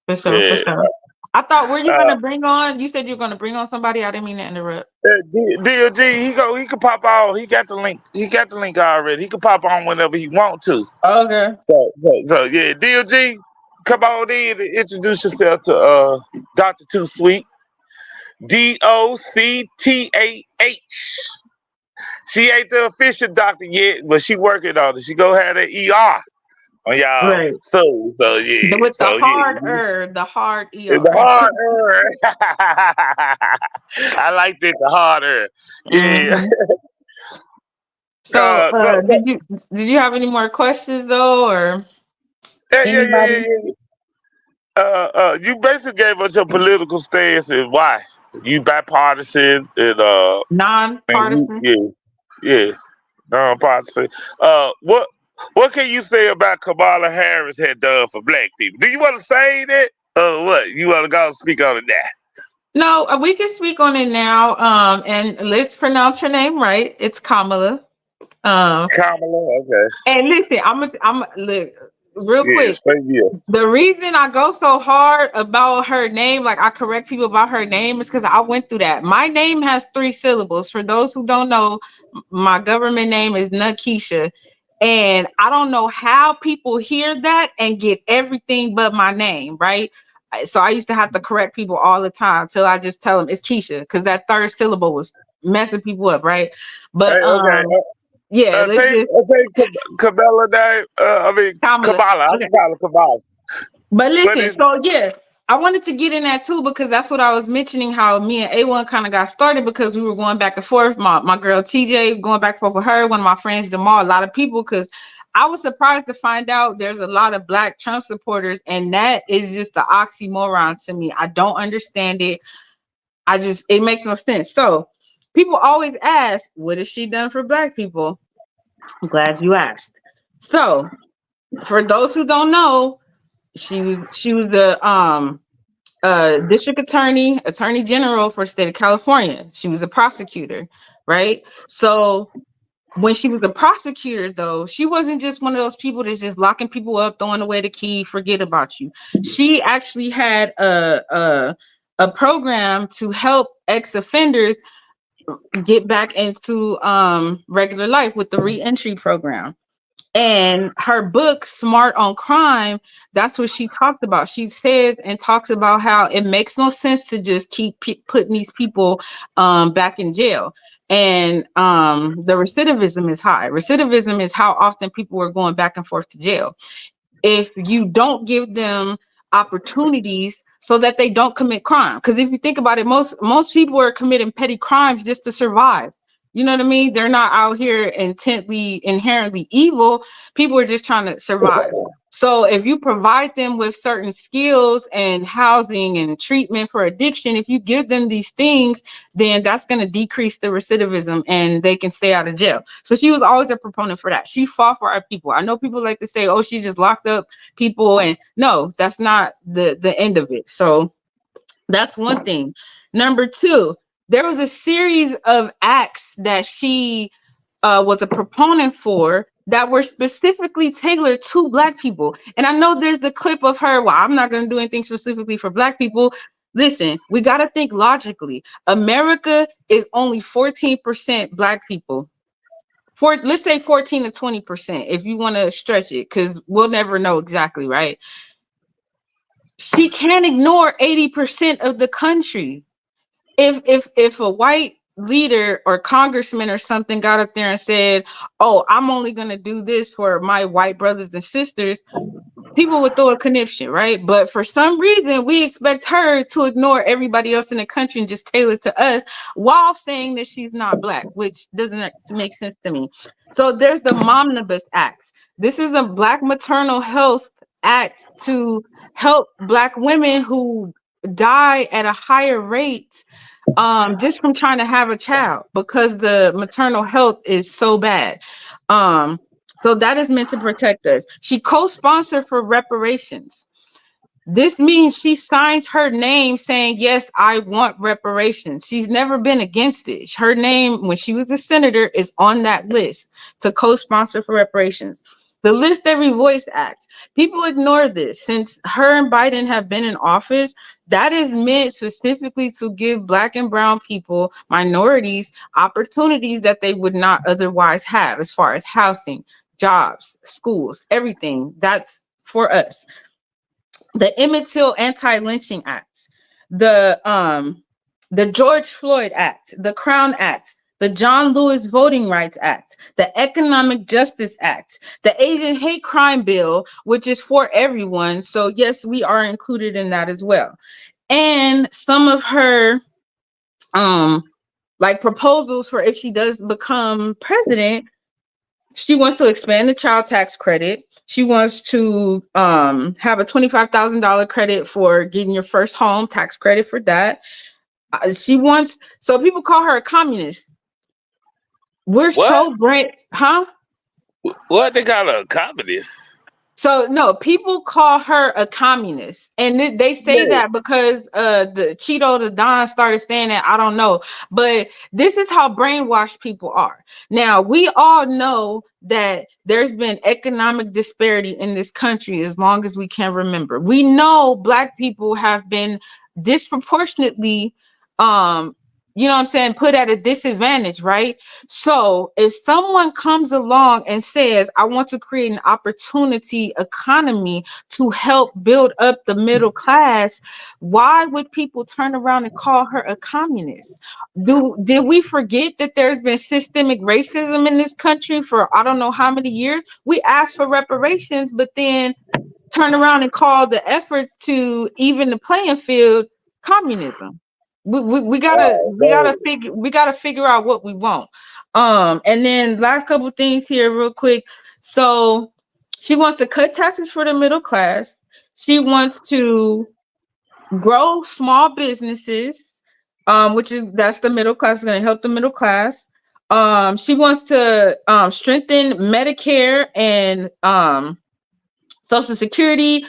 for sure, for Yeah. sure. I thought, were you Uh, gonna bring on? You said you were gonna bring on somebody. I didn't mean to interrupt. DLG, he could pop on. He got the link. He got the link already. He could pop on whenever he want to. Okay. So yeah, DLG, come on in and introduce yourself to Dr. Too Sweet. Doctah. She ain't the official doctor yet, but she working on it. She gonna have the ER on y'all Right. stool. So yeah, With the so hard yeah, the hard the ER. hard I liked it, the harder. Yeah. Hmm. So, So did you have any more questions though, or yeah, yeah, yeah, yeah, anybody yeah. You basically gave us your political stance and why. You bipartisan and you, nonpartisan? yeah, nonpartisan. What can you say about Kamala Harris had done for black people? Do you want to say that? Or what? You want to go speak on it now? No, we can speak on it now. And let's pronounce her name right. It's Kamala. Um, Kamala, okay. and listen, I'm look real Yeah, quick. straight yeah. The reason I go so hard about her name, like I correct people about her name, is because I went through that. My name has 3 syllables. For those who don't know, my government name is Nakisha. And I don't know how people hear that and get everything but my name, right? So I used to have to correct people all the time till I just tell them it's Keisha, because that 3rd syllable was messing people up, right? But Hey, okay. yeah, let's just Say Kamala name. I mean Kamala. Kamala. I Okay. can call her Kamala. But But listen, it's so yeah, I wanted to get in that too because that's what I was mentioning. How me and A1 kind of got started because we were going back and forth. My girl TJ going back and forth with her. One of my friends Jamal. A lot of people because I was surprised to find out there's a lot of Black Trump supporters, and that is just the oxymoron to me. I don't understand it. It makes no sense. So people always ask, what has she done for Black people? I'm glad you asked. So for those who don't know, she was the district attorney general for the state of California. She was a prosecutor, right? So when she was a prosecutor, though, she wasn't just one of those people that's just locking people up, throwing away the key, forget about you. She actually had a program to help ex-offenders get back into regular life with the reentry program. And her book, Smart on Crime, that's what she talked about. She says and talks about how it makes no sense to just keep putting these people back in jail. And the recidivism is high. Recidivism is how often people are going back and forth to jail. If you don't give them opportunities so that they don't commit crime. Because if you think about it, most people are committing petty crimes just to survive. You know what I mean? They're not out here inherently evil. People are just trying to survive. So if you provide them with certain skills and housing and treatment for addiction, if you give them these things, then that's going to decrease the recidivism and they can stay out of jail. So she was always a proponent for that. She fought for our people. I know people like to say, oh, she just locked up people. And no, that's not the end of it. So that's one thing. Number two, there was a series of acts that she was a proponent for that were specifically tailored to Black people. And I know there's the clip of her, well, I'm not going to do anything specifically for Black people. Listen, we got to think logically. America is only 14% Black people. Let's say 14 to 20%, if you want to stretch it, because we'll never know exactly, right? She can't ignore 80% of the country. If a white leader or congressman or something got up there and said, oh, I'm only going to do this for my white brothers and sisters, people would throw a conniption, right? But for some reason, we expect her to ignore everybody else in the country and just tailor to us while saying that she's not Black, which doesn't make sense to me. So there's the Momnibus Act. This is a Black maternal health act to help Black women who die at a higher rate just from trying to have a child because the maternal health is so bad. So that is meant to protect us. She co-sponsored for reparations. This means she signed her name saying, yes, I want reparations. She's never been against it. Her name, when she was a senator, is on that list to co-sponsor for reparations. The Lift Every Voice Act. People ignore this. Since her and Biden have been in office, that is meant specifically to give Black and brown people, minorities, opportunities that they would not otherwise have as far as housing, jobs, schools, everything. That's for us. The Emmett Till Anti-Lynching Act, the George Floyd Act, the Crown Act. the John Lewis Voting Rights Act, the Economic Justice Act, the Asian Hate Crime Bill, which is for everyone. So yes, we are included in that as well. And some of her um like proposals for if she does become president, she wants to expand the child tax credit. She wants to have a $25,000 credit for getting your first home, tax credit for that. She wants, so people call her a communist. We're What? so great, huh? What they call a communist? So no, people call her a communist, and they say Yeah. that because the Cheeto the Don started saying that. I don't know, but this is how brainwashed people are. Now we all know that there's been economic disparity in this country as long as we can remember. We know Black people have been disproportionately, you know what I'm saying, put at a disadvantage, right? So if someone comes along and says, I want to create an opportunity economy to help build up the middle class, why would people turn around and call her a communist? Did we forget that there's been systemic racism in this country for I don't know how many years? We asked for reparations, but then turn around and call the efforts to even the playing field communism. We gotta figure out what we want. And then last couple things here real quick. So she wants to cut taxes for the middle class. She wants to grow small businesses, which is that's the middle class, is going to help the middle class. She wants to strengthen Medicare and Social Security.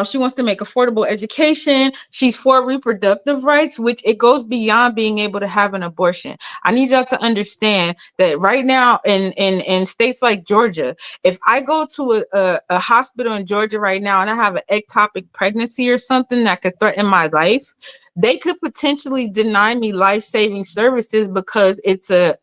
She wants to make affordable education. She's for reproductive rights, which it goes beyond being able to have an abortion. I need y'all to understand that right now in states like Georgia, if I go to a hospital in Georgia right now and I have an ectopic pregnancy or something that could threaten my life, they could potentially deny me life-saving services because it's a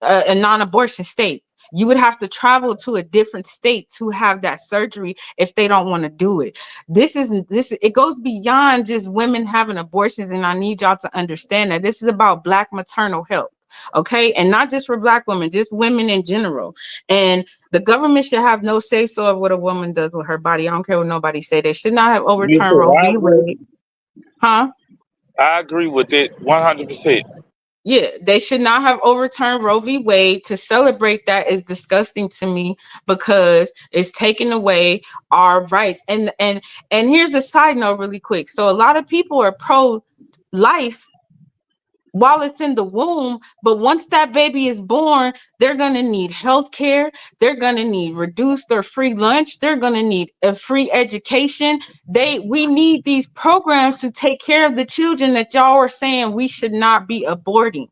non-abortion state. You would have to travel to a different state to have that surgery if they don't want to do it. This it goes beyond just women having abortions, and I need y'all to understand that this is about Black maternal health. Okay, and not just for Black women, just women in general. And the government should have no say so of what a woman does with her body. I don't care what nobody say. They should not have You overturned too. Roe v. Wade. Huh? I agree with it 100%. Yeah, they should not have overturned Roe v. Wade. To celebrate that is disgusting to me because it's taking away our rights. And here's a side note really quick. So a lot of people are pro life while it's in the womb, but once that baby is born, they're going to need health care. They're going to need reduced or free lunch. They're going to need a free education. We need these programs to take care of the children that y'all are saying we should not be aborting.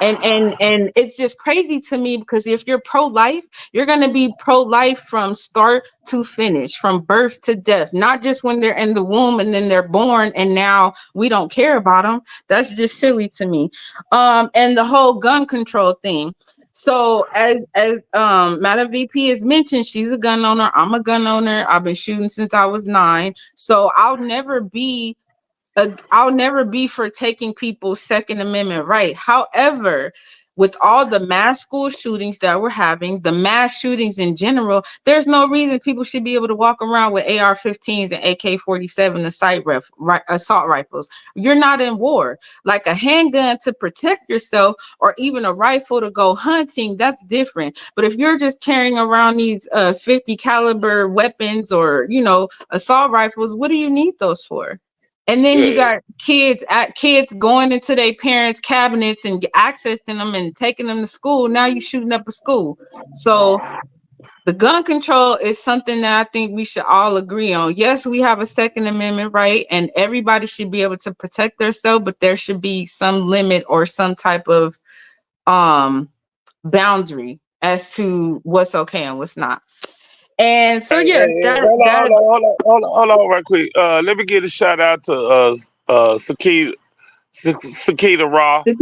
And it's just crazy to me because if you're pro-life, you're going to be pro-life from start to finish, from birth to death, not just when they're in the womb and then they're born and now we don't care about them. That's just silly to me. And the whole gun control thing. So as Madam VP has mentioned, she's a gun owner. I'm a gun owner. I've been shooting since I was 9. So I'll never be for taking people's Second Amendment right. However, with all the mass school shootings that we're having, the mass shootings in general, there's no reason people should be able to walk around with AR-15s and AK-47 assault rifles. You're not in war. Like a handgun to protect yourself or even a rifle to go hunting, that's different. But if you're just carrying around these 50 caliber weapons or, assault rifles, what do you need those for? And then you Yeah. got kids going into their parents' cabinets and accessing them and taking them to school. Now you're shooting up a school. So the gun control is something that I think we should all agree on. Yes, we have a Second Amendment right, and everybody should be able to protect themselves, but there should be some limit or some type of boundary as to what's okay and what's not. And so Hey, yeah, hey, hey, that hold on, that hold on, right quick. Let me give a shout out to Sakita Raw. hey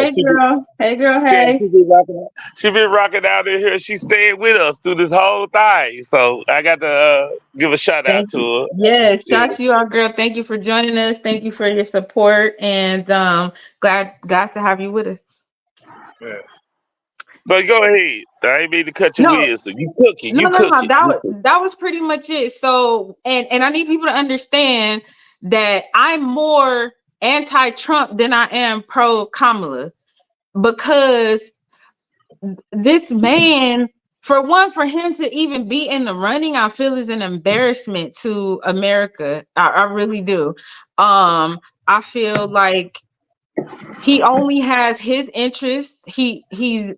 She be, girl, hey girl, yeah, hey. she been rocking out in here. She stayed with us through this whole thing. So I got to give a shout out Thank to you. her. Yes, Yeah. shout you out, girl. Thank you for joining us. Thank you for your support, and glad to have you with us. Yeah. But go ahead. I ain't mean to cut your No, wheels. So you cooking. no, You no, no. cooking. You cooking. That was pretty much it. So, and I need people to understand that I'm more anti-Trump than I am pro Kamala, because this man, for one, for him to even be in the running, I feel is an embarrassment to America. I really do. I feel like he only has his interest. He's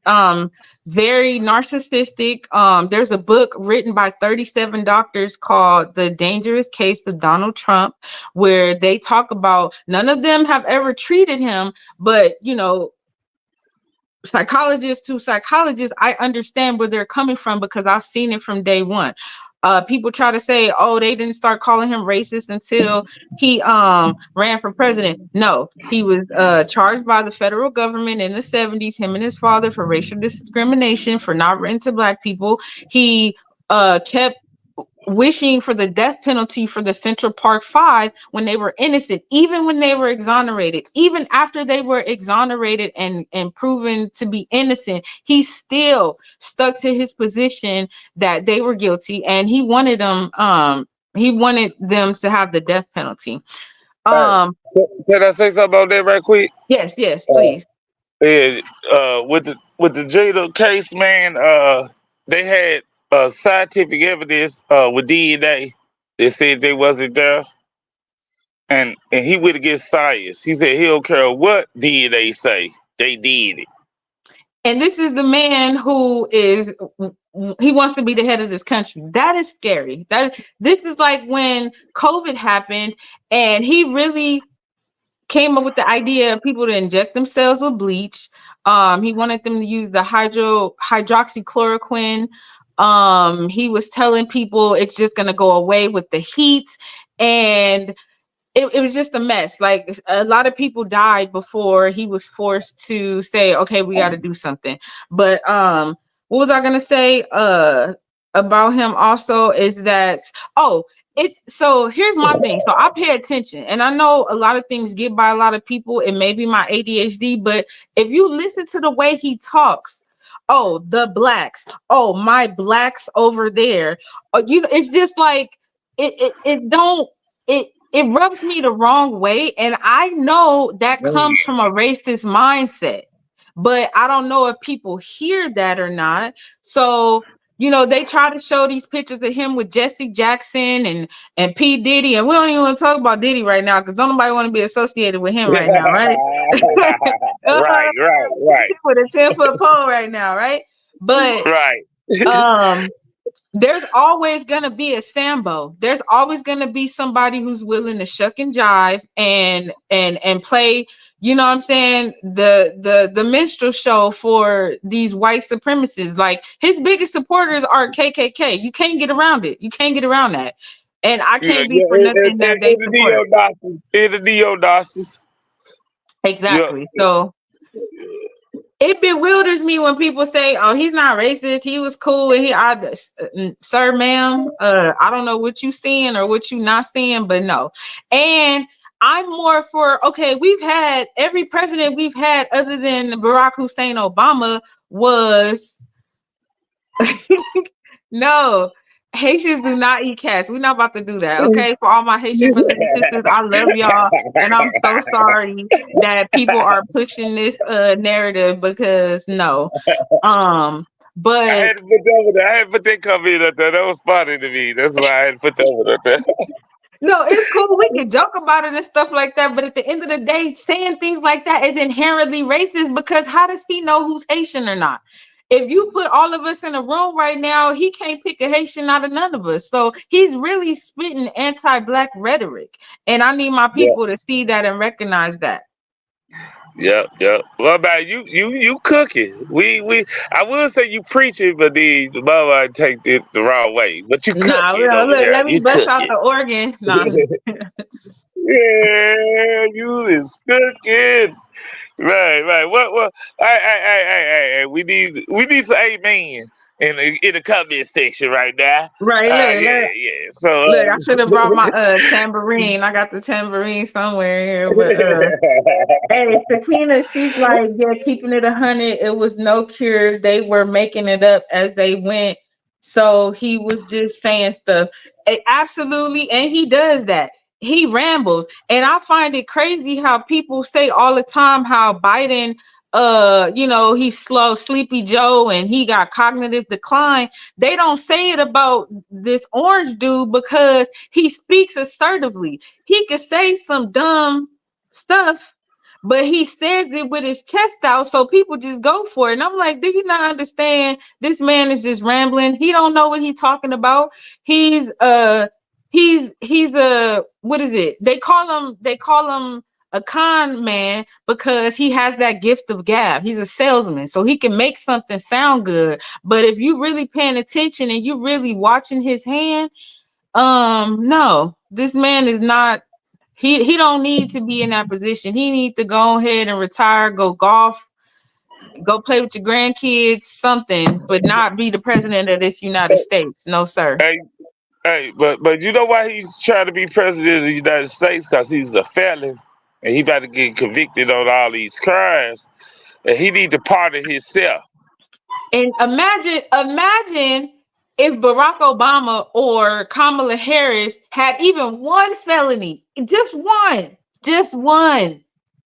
very narcissistic. There's a book written by 37 doctors called The Dangerous Case of Donald Trump, where they talk about, none of them have ever treated him, but psychologist to psychologist, I understand where they're coming from because I've seen it from day one. People try to say, oh, they didn't start calling him racist until he ran for president. No, he was charged by the federal government in the 70s, him and his father, for racial discrimination, for not renting to black people. He kept wishing for the death penalty for the Central Park Five when they were innocent, even when they were exonerated, even after they were exonerated and proven to be innocent, he still stuck to his position that they were guilty, and he wanted them to have the death penalty. Hey, can I say something about that right quick? Yes, Uh, please. yeah, with the Jada case, man, they had scientific evidence with DNA. They said they wasn't there, and he went against science. He said he don't care what DNA say. They did it. And this is the man who is, he wants to be the head of this country. That is scary. This is like when COVID happened and he really came up with the idea of people to inject themselves with bleach. He wanted them to use the hydroxychloroquine. He was telling people it's just going to go away with the heat, and it was just a mess. Like, a lot of people died before he was forced to say, okay, we got to do something. But what was I gonna say about him also is that, oh, it's, so here's my thing. So I pay attention, and I know a lot of things get by a lot of people. It may be my ADHD, but if you listen to the way he talks, oh, the blacks, oh, my blacks over there, it's just like it don't, it rubs me the wrong way, and I know that comes from a racist mindset, but I don't know if people hear that or not. So they try to show these pictures of him with Jesse Jackson and P Diddy, and we don't even want to talk about Diddy right now because nobody want to be associated with him right now, right? Right, right, right, With a 10-foot pole right now, right? But right. um there's always going to be a Sambo. There's always going to be somebody who's willing to shuck and jive and play, you know what I'm saying, the minstrel show for these white supremacists. Like, his biggest supporters are KKK. You can't get around it. You can't get around that. And I Yeah, can't be yeah, for nothing that they and the support. neo Nazis, and the neo Nazis. Yeah, Exactly. So it bewilders me when people say, "Oh, he's not racist. He was cool." And sir, ma'am, I don't know what you seeing or what you not seeing, but no. And I'm more for, okay, we've had every president we've had other than Barack Hussein Obama was no. Haitians do not eat cats. We're not about to do that. Okay. For all my Haitian brothers and sisters, I love y'all. And I'm so sorry that people are pushing this narrative, because no. I But had to put that over there. I had to put that comment up there. That was funny to me. That's why I had to put that one up there. no, it's cool. We can joke about it and stuff like that. But at the end of the day, saying things like that is inherently racist, because how does he know who's Haitian or not? If you put all of us in a room right now, he can't pick a Haitian out of none of us. So he's really spitting anti-black rhetoric. And I need my Yeah, people to see that and recognize that. yeah, yeah. What about you? You cooking? We. I would say you preaching, but then the mama take it the wrong way. But you Nah, cooking look, over look, there. let me You bust out cooking. the organ. Nah. Yeah, you is cooking. Right, right. What? Hey, hey, hey, hey, hey, hey. We need some amen. in the comment section right now. Right, look, Yeah, look, yeah. So look. I should have brought my tambourine. I got the tambourine somewhere here, but hey, Sakina, she's like, yeah, keeping it 100. It was no cure. They were making it up as they went. So he was just saying stuff. Absolutely. And he does that. He rambles. And I find it crazy how people say all the time how Biden, he's slow, sleepy Joe, and he got cognitive decline. They don't say it about this orange dude because he speaks assertively. He could say some dumb stuff, but he says it with his chest out, so people just go for it. And I'm like, do you not understand? This man is just rambling. He don't know what he's talking about. He's what is it? They call him a con man because he has that gift of gab. He's a salesman, so he can make something sound good. But if you really paying attention and you really watching his hand, no, this man is not. He don't need to be in that position. He needs to go ahead and retire, go golf, go play with your grandkids, something, but not be the president of this United States. No, sir. hey, hey, but you know why he's trying to be president of the United States? Because he's a felon and he about to get convicted on all these crimes, and he need to pardon himself. And imagine if Barack Obama or Kamala Harris had even one felony, just one.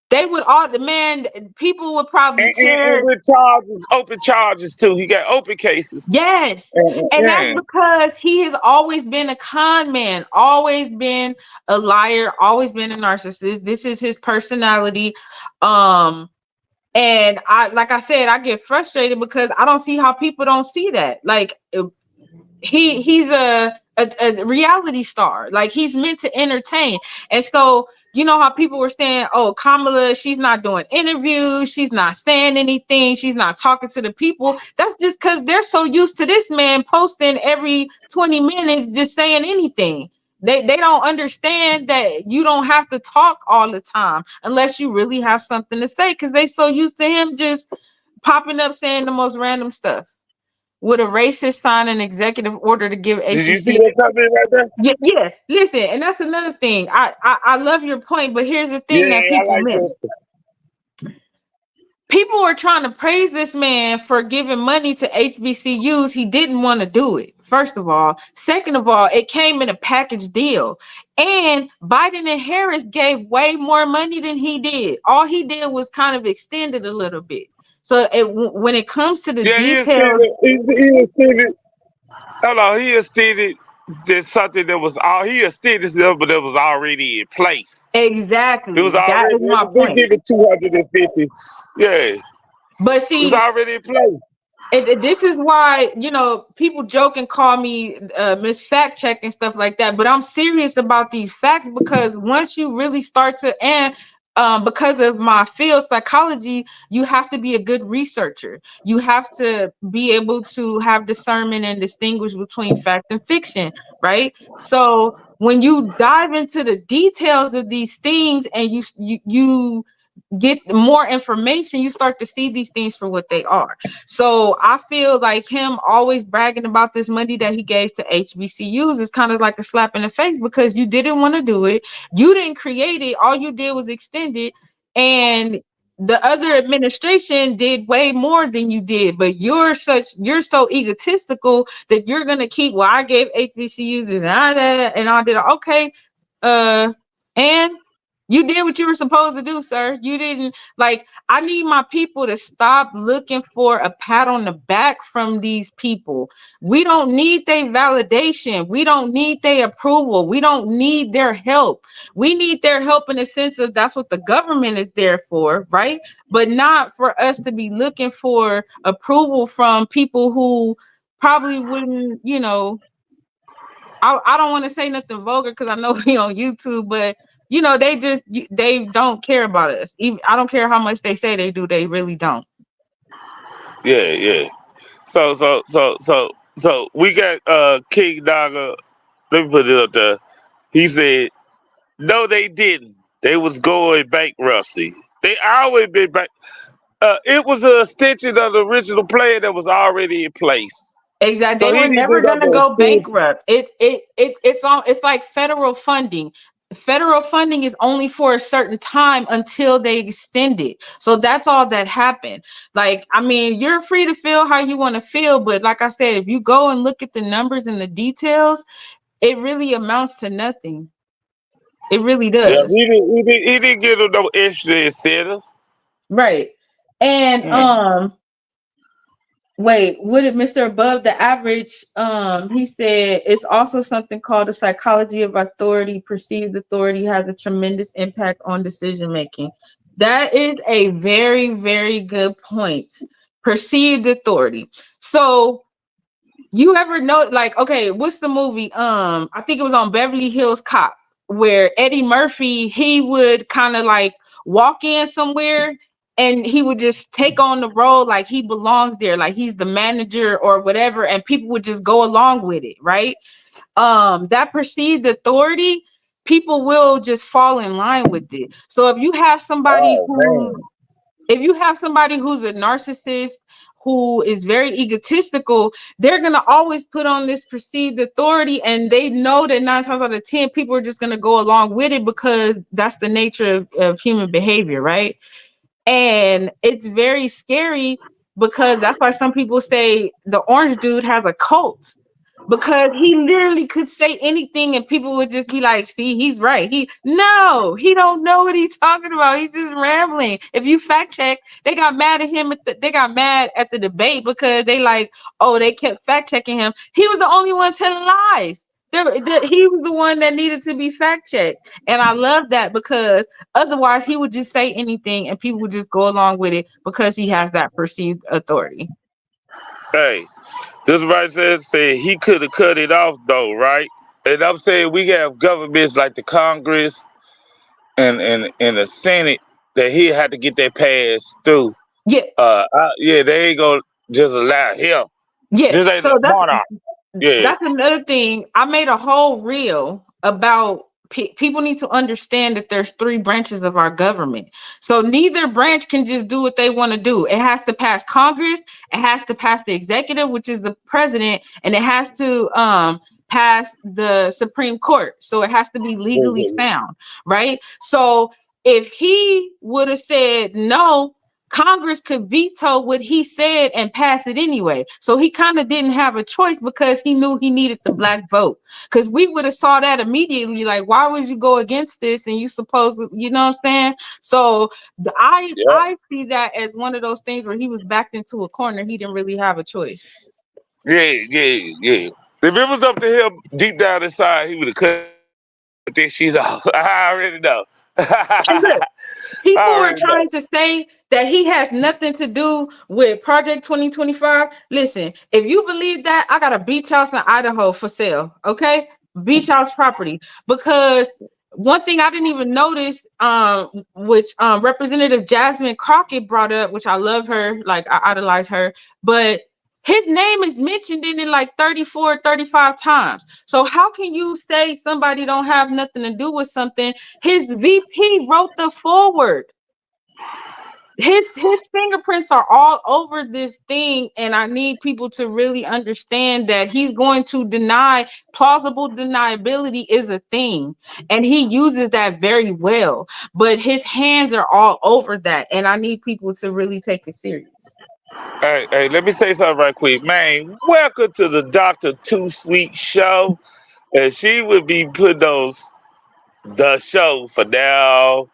They would all demand. People would probably And tear. with charges, open charges too. He got open cases. Yes. And that's Yeah. because he has always been a con man, always been a liar, always been a narcissist. This is his personality. Um, and like I said, I get frustrated because I don't see how people don't see that. Like he's a reality star. Like he's meant to entertain. And so you know how people were saying, oh, Kamala, she's not doing interviews, she's not saying anything, she's not talking to the people. That's just because they're so used to this man posting every 20 minutes just saying anything. They don't understand that you don't have to talk all the time unless you really have something to say, because they so used to him just popping up saying the most random stuff. Would a racist sign an executive order to give Did you see HBC? that comment right there? Yeah, yeah. Listen, and that's another thing. I love your point, but here's the thing that Yeah, I people like miss. that. People were trying to praise this man for giving money to HBCUs. He didn't want to do it. First of all, second of all, it came in a package deal, and Biden and Harris gave way more money than he did. All he did was kind of extend it a little bit. So when it comes to the Yeah, he details, extended. He extended. Hold on, he extended that something that was all he extended something that was already in place. It was exactly, that already. is It my was been point. given 250. Yeah, it But was see, already in place. this is why, people joke and call me Miss Fact Check and stuff like that. But I'm serious about these facts, because once you really start to, and because of my field, psychology, you have to be a good researcher. You have to be able to have discernment and distinguish between fact and fiction, right? So when you dive into the details of these things and you get more information, you start to see these things for what they are. So I feel like him always bragging about this money that he gave to HBCUs is kind of like a slap in the face, because you didn't want to do it. You didn't create it. All you did was extend it. And the other administration did way more than you did, but you're so egotistical that you're gonna keep, well, I gave HBCUs this and that, and I did okay. Uh and you did what you were supposed to do, sir. You didn't, like, I need my people to stop looking for a pat on the back from these people. We don't need their validation. We don't need their approval. We don't need their help. We need their help in the sense of that's what the government is there for, right? But not for us to be looking for approval from people who probably wouldn't, I don't want to say nothing vulgar because I know we on YouTube, but they don't care about us. Even I don't care how much they say they do, they really don't. Yeah, yeah. So we got King Dogger. Let me put it up there. He said, no, they didn't. They was going bankruptcy. They always been back. It was an extension of the original plan that was already in place. Exactly. So They he were didn't do never no gonna more go shit. bankrupt. It's like federal funding. Federal funding is only for a certain time until they extend it. So that's all that happened. Like, I mean, you're free to feel how you want to feel, but like I said, if you go and look at the numbers and the details, it really amounts to nothing. It really Yeah, does. he didn't get him no extra incentive. Right. And Mm. wait, what did Mr. Above the Average? He said it's also something called the psychology of authority. Perceived authority has a tremendous impact on decision making. That is a very, very good point. Perceived authority. So you ever know, like, okay, what's the movie? I think it was on Beverly Hills Cop, where Eddie Murphy, he would kind of like walk in somewhere and he would just take on the role like he belongs there, like he's the manager or whatever, and people would just go along with it, right? That perceived authority, people will just fall in line with it. So Oh man. if you have somebody who's a narcissist, who is very egotistical, they're going to always put on this perceived authority, and they know that 9 times out of 10 people are just going to go along with it because that's the nature of human behavior, right? And it's very scary because that's why some people say the orange dude has a cult, because he literally could say anything and people would just be like, see, he's right. He don't know what he's talking about. He's just rambling. If you fact check, they got mad at him. They got mad at the debate because they like, oh, they kept fact checking him. He was the only one telling lies. He was the one that needed to be fact checked. And I love that because otherwise he would just say anything and people would just go along with it because he has that perceived authority. Hey, this right said he could have cut it off though, right? And I'm saying we have governments like the Congress and the Senate that he had to get that passed through. Yeah, Yeah, they ain't gonna just allow him. yeah. This ain't So a monarch. Yeah, that's another thing. I made a whole reel about people need to understand that there's three branches of our government. So neither branch can just do what they want to do. It has to pass Congress, it has to pass the executive, which is the president, and it has to pass the Supreme Court. So it has to be legally sound, right? So if he would have said no, Congress could veto what he said and pass it anyway. So he kind of didn't have a choice because he knew he needed the black vote. Because we would have saw that immediately. Like, why would you go against this? And you supposed, you know what I'm saying? So yeah, I see that as one of those things where he was backed into a corner. He didn't really have a choice. yeah. If it was up to him deep down inside, he would have cut that shit off. I already know. And I look, already people are know. trying to say that he has nothing to do with Project 2025. Listen, if you believe that, I got a beach house in Idaho for sale. Okay. Beach house property. Because one thing I didn't even notice, which Representative Jasmine Crockett brought up, which I love her, like I idolize her, but his name is mentioned in it like 34, 35 times. So how can you say somebody don't have nothing to do with something? His VP wrote the forward. His fingerprints are all over this thing, and I need people to really understand that he's going to deny. Plausible deniability is a thing, and he uses that very well, but his hands are all over that, and I need people to really take it serious. Hey, let me say something right quick, man. Welcome to the Doctor Too Sweet show, and she would be putting those the show for now.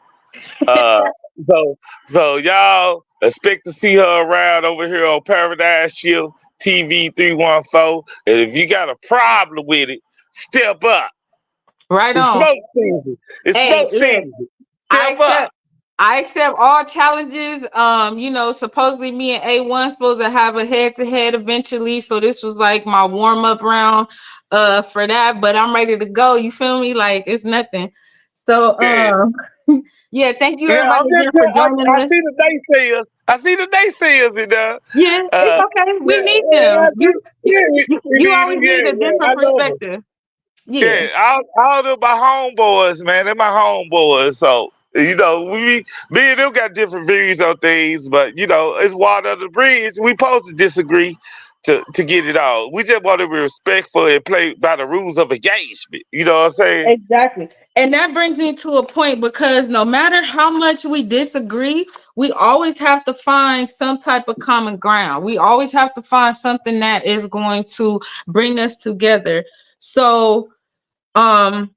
Uh, so so y'all expect to see her around over here on Paradise Shift TV 314. And if you got a problem with it, step up. Right It's on. smoke season. It's Hey, smoke look, season. I Step up. accept I accept all challenges. Supposedly me and A1 supposed to have a head-to-head eventually. So this was like my warm-up round for that. But I'm ready to go. You feel me? Like it's nothing. So Yeah. yeah, thank you Yeah, everybody I'm just again for joining I us. see the naysayers. I see the naysayers in there. Yeah, it's Uh, okay. yeah, We need yeah, I them. see, yeah, we You need always them. need a Yeah, different I know them. perspective. Yeah. Yeah, all of my homeboys, man, they're my homeboys. So me and them got different views on things, but it's water under the bridge. We supposed to disagree, to get it all. We just want to be respectful and play by the rules of engagement. You know what I'm saying? Exactly. And that brings me to a point because no matter how much we disagree, we always have to find some type of common ground. We always have to find something that is going to bring us together. So, um,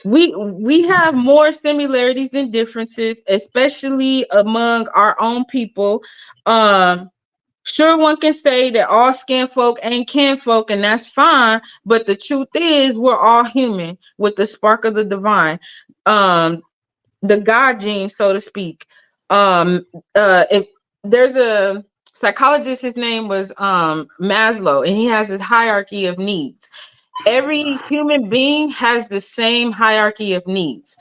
we have more similarities than differences, especially among our own people. Um, Sure, one can say that all skin folk ain't kin folk, and that's fine. But the truth is, we're all human with the spark of the divine, um, the God gene, so to speak. If there's a psychologist, his name was Maslow, and he has his hierarchy of needs. Every human being has the same hierarchy of needs.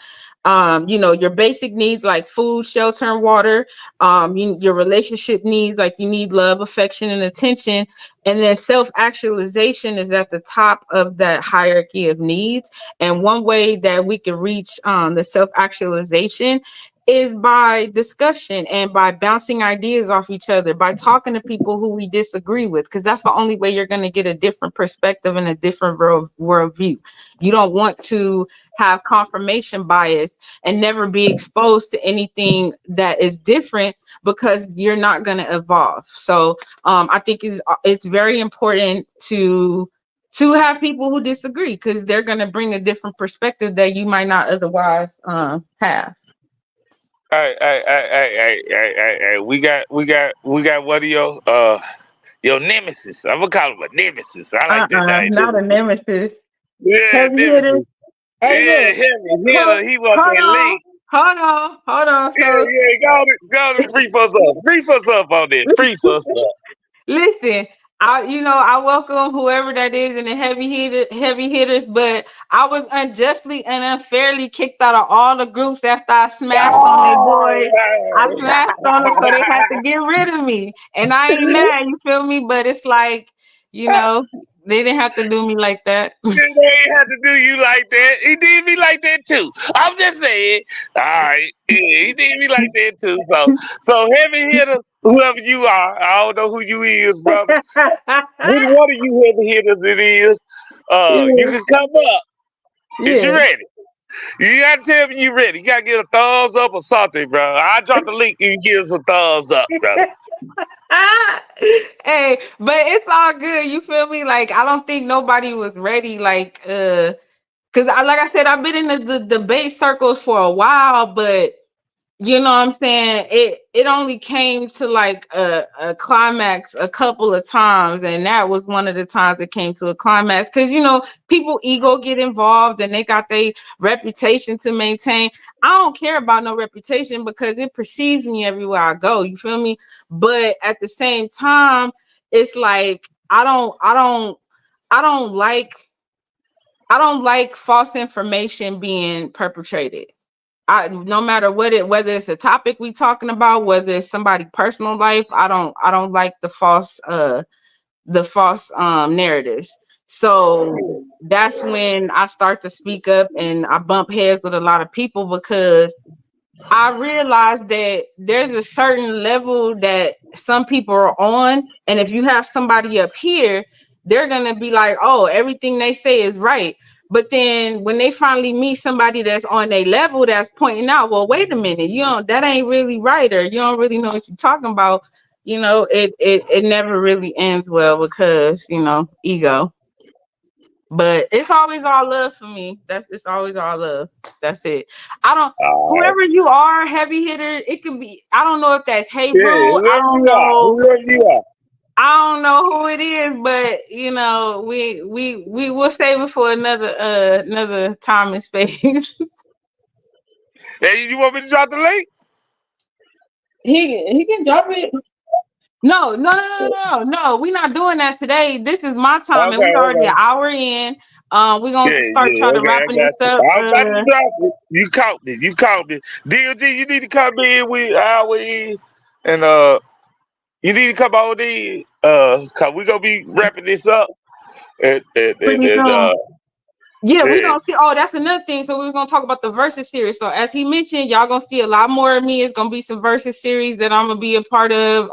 Your basic needs like food, shelter, and water. Your relationship needs like you need love, affection, and attention. And then self-actualization is at the top of that hierarchy of needs. And one way that we can reach the self-actualization is by discussion and by bouncing ideas off each other, by talking to people who we disagree with, because that's the only way you're going to get a different perspective and a different worldview. You don't want to have confirmation bias and never be exposed to anything that is different because you're not going to evolve. So I think it's very important to have people who disagree because they're going to bring a different perspective that you might not otherwise have. Hey, we got one of your nemesis. I'm gonna call him a nemesis. I like that name, Not a nemesis. nemesis. Yeah, Heavy hitters. nemesis. Hey, Yeah, look. heavy Hold, hitter. He want hold that on. link. Hold on. Yeah, So yeah. Go to brief us up. Brief us up on this. Brief us up. listen, I welcome whoever that is in the heavy hitters, but I was unjustly and unfairly kicked out of all the groups after I smashed on their boy. I smashed on them, so they had to get rid of me. And I ain't mad, you feel me? But it's like, you know, they didn't have to do me like that. They ain't have to do you like that. He did me like that too. I'm just saying. All right. Yeah, he did me like that too. So heavy hitters, whoever you are, I don't know who you is, brother. Which one of you heavy hitters it is? You Yeah, can come up. Is you yeah. ready? You gotta tell me you ready. You gotta get a thumbs up or something, bro. I drop the link and you give us a thumbs up, brother. Hey, but it's all good. You feel me? Like I don't think nobody was ready. Because like I said, I've been in the debate circles for a while, but you know what I'm saying? It only came to like a climax a couple of times, and that was one of the times it came to a climax. Because people ego get involved and they got their reputation to maintain. I don't care about no reputation because it precedes me everywhere I go. You feel me? But at the same time, it's like I don't like I don't like false information being perpetrated. No matter whether it's a topic we talking about, whether it's somebody personal life, I don't like the false narratives. So that's when I start to speak up and I bump heads with a lot of people because I realized that there's a certain level that some people are on, and if you have somebody up here, they're gonna be like, "Oh, everything they say is right." But then when they finally meet somebody that's on their level, that's pointing out, "Well, wait a minute, that ain't really right, or you don't really know what you're talking about." It never really ends well because ego. But it's always all love for me. It's always all love. That's it. I don't All right. Whoever you are, heavy hitter, it could be. I don't know if that's Hey Yeah, Brew. I whoever don't you are, know. whoever you are. I don't know who it is, but we will save it for another time and space. Hey, you want me to drop the link? He can drop it. No. We're not doing that today. This is my time, and Okay, we already an okay. hour in. We're Yeah, gonna start yeah, trying to okay, I wrapping got this you. up. I was about to drop it. You caught me. You caught me. DLG, you need to come in with our in, and you need to come on in, cause we gonna be wrapping this up, and Pretty soon. Yeah, we Yeah. gonna see. Oh, that's another thing. So we was gonna talk about the versus series. So as he mentioned, y'all gonna see a lot more of me. It's gonna be some versus series that I'm gonna be a part of.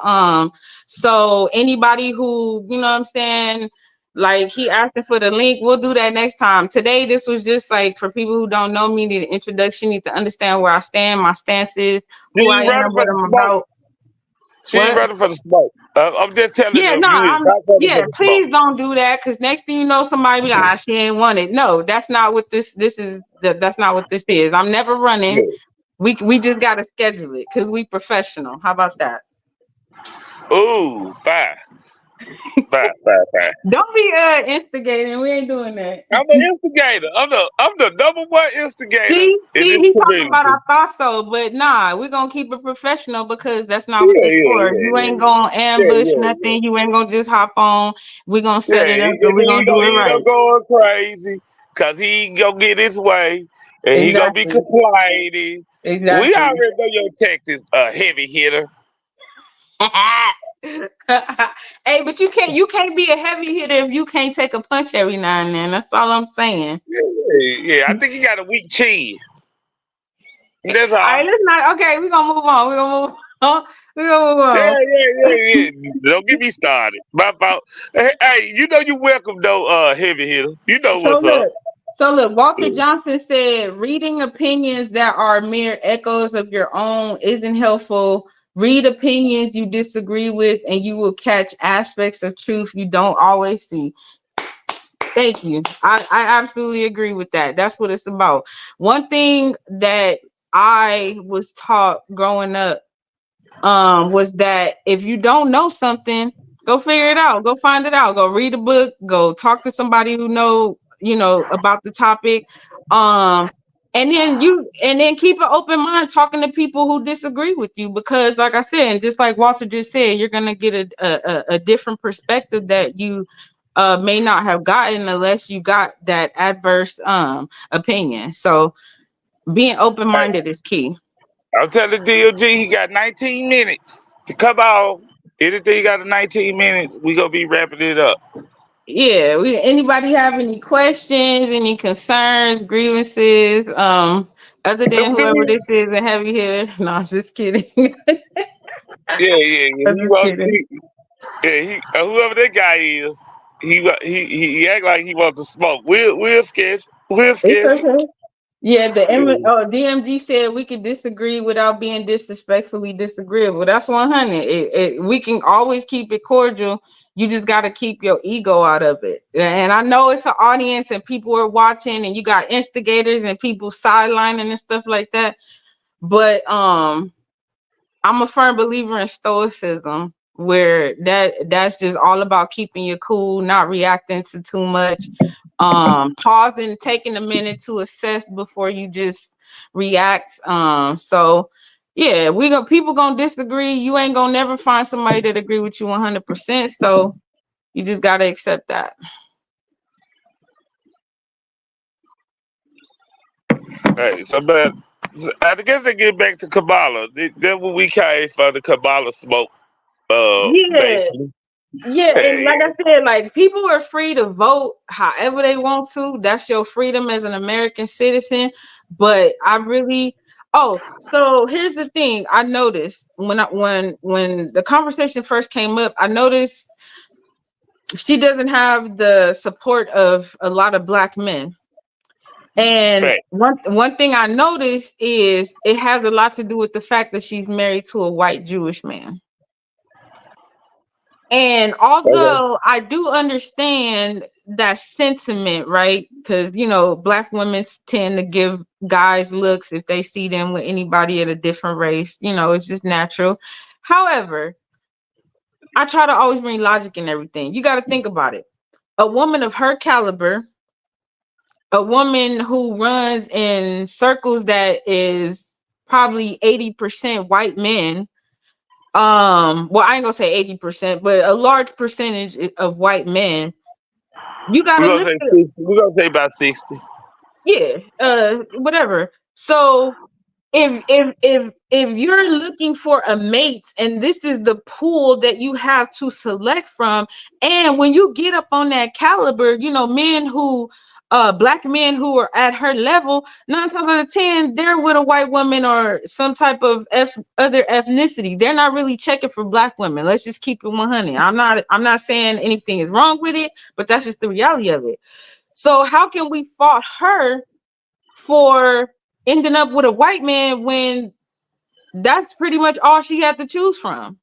So anybody who, you know what I'm saying, like he asking for the link, we'll do that next time. Today, this was just like for people who don't know me, need an introduction, need to understand where I stand, my stances, She who I ain't ready am, for what the I'm smoke. about. She ain't What? ready for the smoke. I'm just telling Yeah, them no, you is I'm not ready for yeah, the smoke. please don't do that because next thing you know, somebody be like, ah, she ain't want it. No, that's not what this is. That's not what this is. I'm never running. Yeah. We just gotta schedule it because we professional. How about that? Ooh, fine. Fine, fine, fine. Don't be instigating. We ain't doing that. I'm the instigator. I'm the number one instigator in See, this he talking about I community. thought so, but nah, we're gonna keep it professional because that's not what Yeah, this yeah, for. yeah, You ain't yeah. gonna Yeah, ambush yeah, yeah. nothing. You ain't gonna just hop on. We're gonna set Yeah, it up and and we're then gonna he do gonna it end right. up going crazy because he gonna get his way and he gonna be Exactly. complaining. We Exactly. already know your tactics, a heavy hitter. Hey, but you can't be a heavy hitter if you can't take a punch every now and then. That's all I'm saying. Yeah, yeah, yeah. I think he got a weak chin. All That's right, all. let's not. Okay, we're gonna move on. We're gonna move on. We're gonna move Yeah, on. yeah, yeah, yeah. Don't get me started. My fault. Hey, you know you welcome though, heavy hitters. You know So what's up. look, Walter Johnson said reading opinions that are mere echoes of your own isn't helpful. Read opinions you disagree with, and you will catch aspects of truth you don't always see. Thank you. I absolutely agree with that. That's what it's about. One thing that I was taught growing up was that if you don't know something, go figure it out, go find it out, go read a book, go talk to somebody who know about the topic. Um and then keep an open mind talking to people who disagree with you because like I said, and just like Walter just said, you're gonna get a different perspective that you may not have gotten unless you got that adverse opinion. So being open-minded is key. I'm telling DOG he got 19 minutes to come on. Anything he got in 19 minutes, we gonna be wrapping it up. Yeah, anybody have any questions, any concerns, grievances, other than Do whoever we? this is a heavy hitter? No, I'm just kidding. Yeah, yeah, yeah. I'm He just wants. kidding. Yeah, whoever that guy is, he act like he wants to smoke. We'll sketch. We'll It's sketch. okay. Yeah, Yeah, DMG said we could disagree without being disrespectfully disagreeable. That's 100. We can always keep it cordial. You just got to keep your ego out of it. And I know it's an audience and people are watching, and you got instigators and people sidelining and stuff like that. But I'm a firm believer in stoicism, where that's just all about keeping you cool, not reacting to too much, pausing, taking a minute to assess before you just react. So yeah, people gonna disagree. You ain't gonna never find somebody that agree with you 100%. So you just gotta accept that. hey, but I guess they get back to Kabbalah. That's what we came for, the Kabbalah smoke. Yeah, Basically. yeah, and Hey, like I said, like people are free to vote however they want to. That's your freedom as an American citizen. But I really, so here's the thing. I noticed when the conversation first came up, I noticed she doesn't have the support of a lot of black men. And fact. one thing I noticed is it has a lot to do with the fact that she's married to a white Jewish man. And Okay. although I do understand that sentiment, right? Because, black women tend to give guys looks if they see them with anybody at a different race. It's just natural. However, I try to always bring logic in everything. You got to think about it. A woman of her caliber, a woman who runs in circles that is probably 80% white men, well, I ain't gonna say 80%, but a large percentage of white men, you We're gotta gonna look say at, 60. We're gonna say about 60. yeah, whatever. So if you're looking for a mate and this is the pool that you have to select from, and when you get up on that caliber, men who black men who are at her level, 9 times out of 10 they're with a white woman or some type of other ethnicity. They're not really checking for black women. Let's just keep it 100. I'm not saying anything is wrong with it, but that's just the reality of it. So how can we fault her for ending up with a white man when that's pretty much all she had to choose from?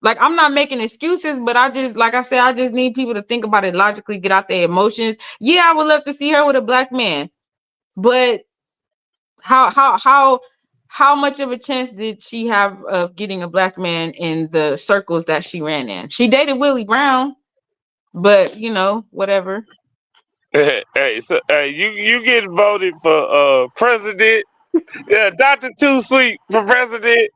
Like, I'm not making excuses, but I just, like I said, I just need people to think about it logically, get out their emotions. Yeah, I would love to see her with a black man, but how how how how much of a chance did she have of getting a black man in the circles that she ran in? She dated Willie Brown, but whatever. Hey, so you get voted for president. Yeah, Doctor Two Sweet for president.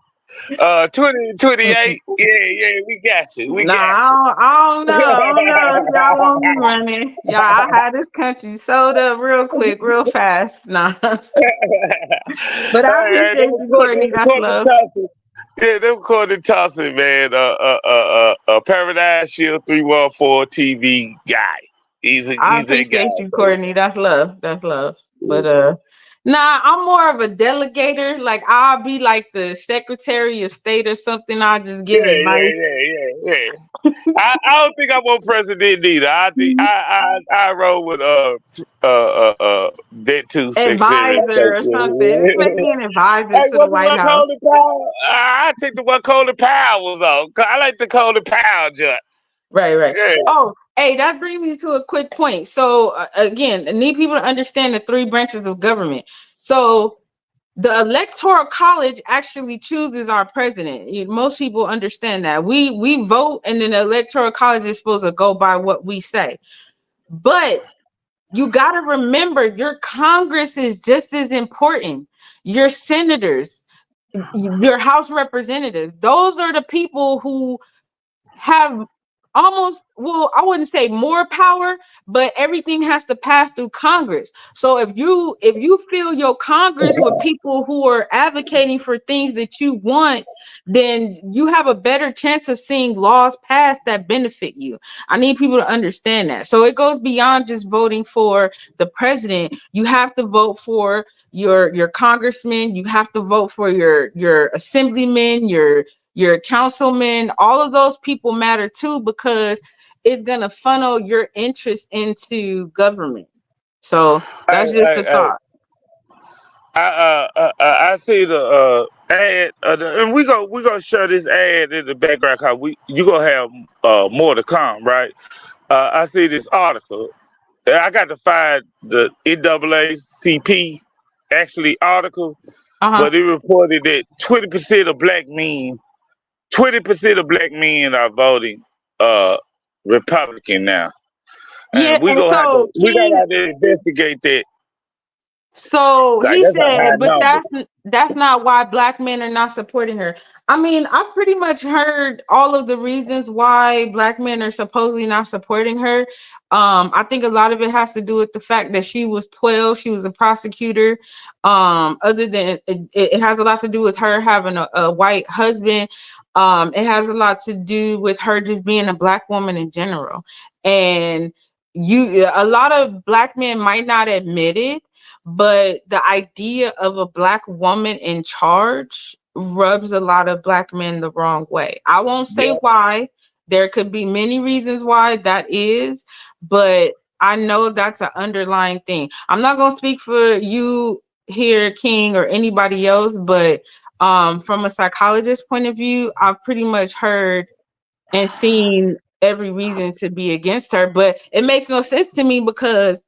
2028. Yeah, yeah, we got you. We Nah, got I don't know. I don't know if y'all want me you. running. Y'all, I had this country sold up real quick, real fast. Nah. But I Hey, appreciate you, Courtney. them That's Courtney love. Thompson. Yeah, them Courtney Thompson, man. Paradise Shield 314 TV guy. I He's that appreciate guy. you, So, Courtney. That's love. That's love. But nah, I'm more of a delegator. Like, I'll be like the Secretary of State or something. I'll just yeah, give yeah, advice. yeah, yeah, yeah. I don't think I want president either. I think I roll with that two secretary of Advisor state. or something. Just make me Yeah. an advisor Hey, to the what's the White one House. Colin Powell? I take the one Colin Powell was on. 'Cause I like the Colin Powell joint. Right, right. Yeah. Oh, hey, that brings me to a quick point. So, again, I need people to understand the three branches of government. So, the electoral college actually chooses our president. Most people understand that we vote, and then the electoral college is supposed to go by what we say. But you got to remember, your Congress is just as important. Your senators, your House representatives, those are the people who have almost, well, I wouldn't say more power, but everything has to pass through Congress. So if you fill your Congress with people who are advocating for things that you want, then you have a better chance of seeing laws passed that benefit you. I need people to understand that. So it goes beyond just voting for the president. You have to vote for your congressman, you have to vote for your assemblyman, your councilman. All of those people matter too, because it's going to funnel your interest into government. So that's just the I, thought. I see the ad, and we gonna share this ad in the background. Cause you gonna have more to come, right? I see this article. I got to find the NAACP actually article, Uh-huh. but it reported that 20% of black men, 20% of black men are voting uh Republican now, Yeah, and and so we gotta King, have to investigate that. so Like he that's a high said, but number. that's not why black men are not supporting her. I mean, I pretty much heard all of the reasons why black men are supposedly not supporting her. I think a lot of it has to do with the fact that she was 12, she was a prosecutor. Other than it has a lot to do with her having a white husband. It has a lot to do with her just being a black woman in general. And a lot of black men might not admit it, but the idea of a black woman in charge rubs a lot of black men the wrong way. I won't say Yeah, why. There could be many reasons why that is, but I know that's an underlying thing. I'm not going to speak for you here, King, or anybody else, but from a psychologist point of view, I've pretty much heard and seen every reason to be against her, but it makes no sense to me because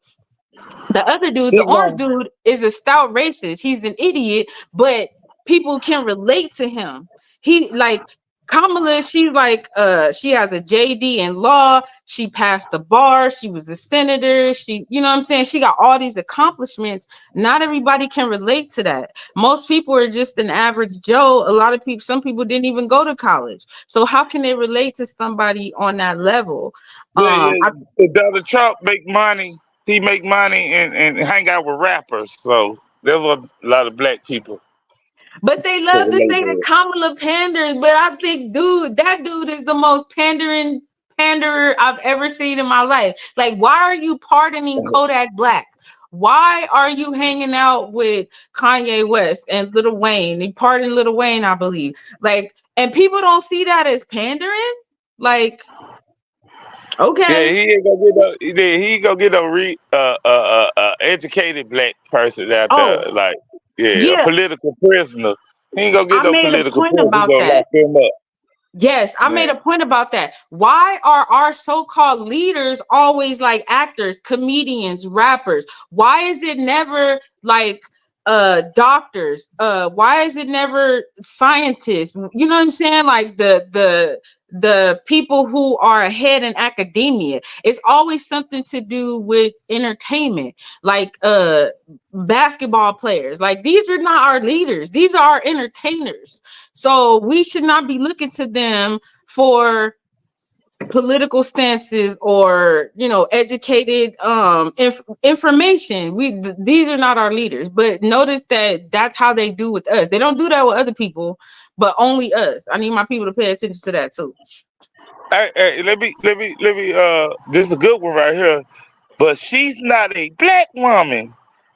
the other dude, the it orange won't. dude, is a stout racist. He's an idiot, but people can relate to him. He like Kamala, she has a JD in law. She passed the bar. She was a senator. You know what I'm saying? She got all these accomplishments. Not everybody can relate to that. Most people are just an average Joe. A lot of people, some people didn't even go to college. So how can they relate to somebody on that level? Yeah, I yeah. Donald Trump make money. He make money and hang out with rappers. So there were a lot of black people. But they to love to relate say that to Kamala panders. But I think, dude, that dude is the most panderer I've ever seen in my life. Like, why are you pardoning it. Kodak Black? Why are you hanging out with Kanye West and Lil Wayne? He pardoned Lil Wayne, I believe. Like, and people don't see that as pandering. Like, Yeah, okay, he ain't gonna get no. He ain't gonna get a educated black person out there. oh Like, yeah, a yeah, political prisoner. He ain't gonna get I no made a political point prisoner. He about gonna that. lock them up, Yes, I made man. a point about that. Why are our so-called leaders always like actors, comedians, rappers? Why is it never like doctors? Why is it never scientists? You know what I'm saying? Like the people who are ahead in academia. It's always something to do with entertainment. Like basketball players. Like these are not our leaders. These are our entertainers. So we should not be looking to them for political stances or educated information. These are not our leaders. But notice that that's how they do with us. They don't do that with other people, but only us. I need my people to pay attention to that too. Hey, let me. This is a good one right here. But she's not a black woman.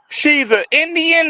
She's an Indian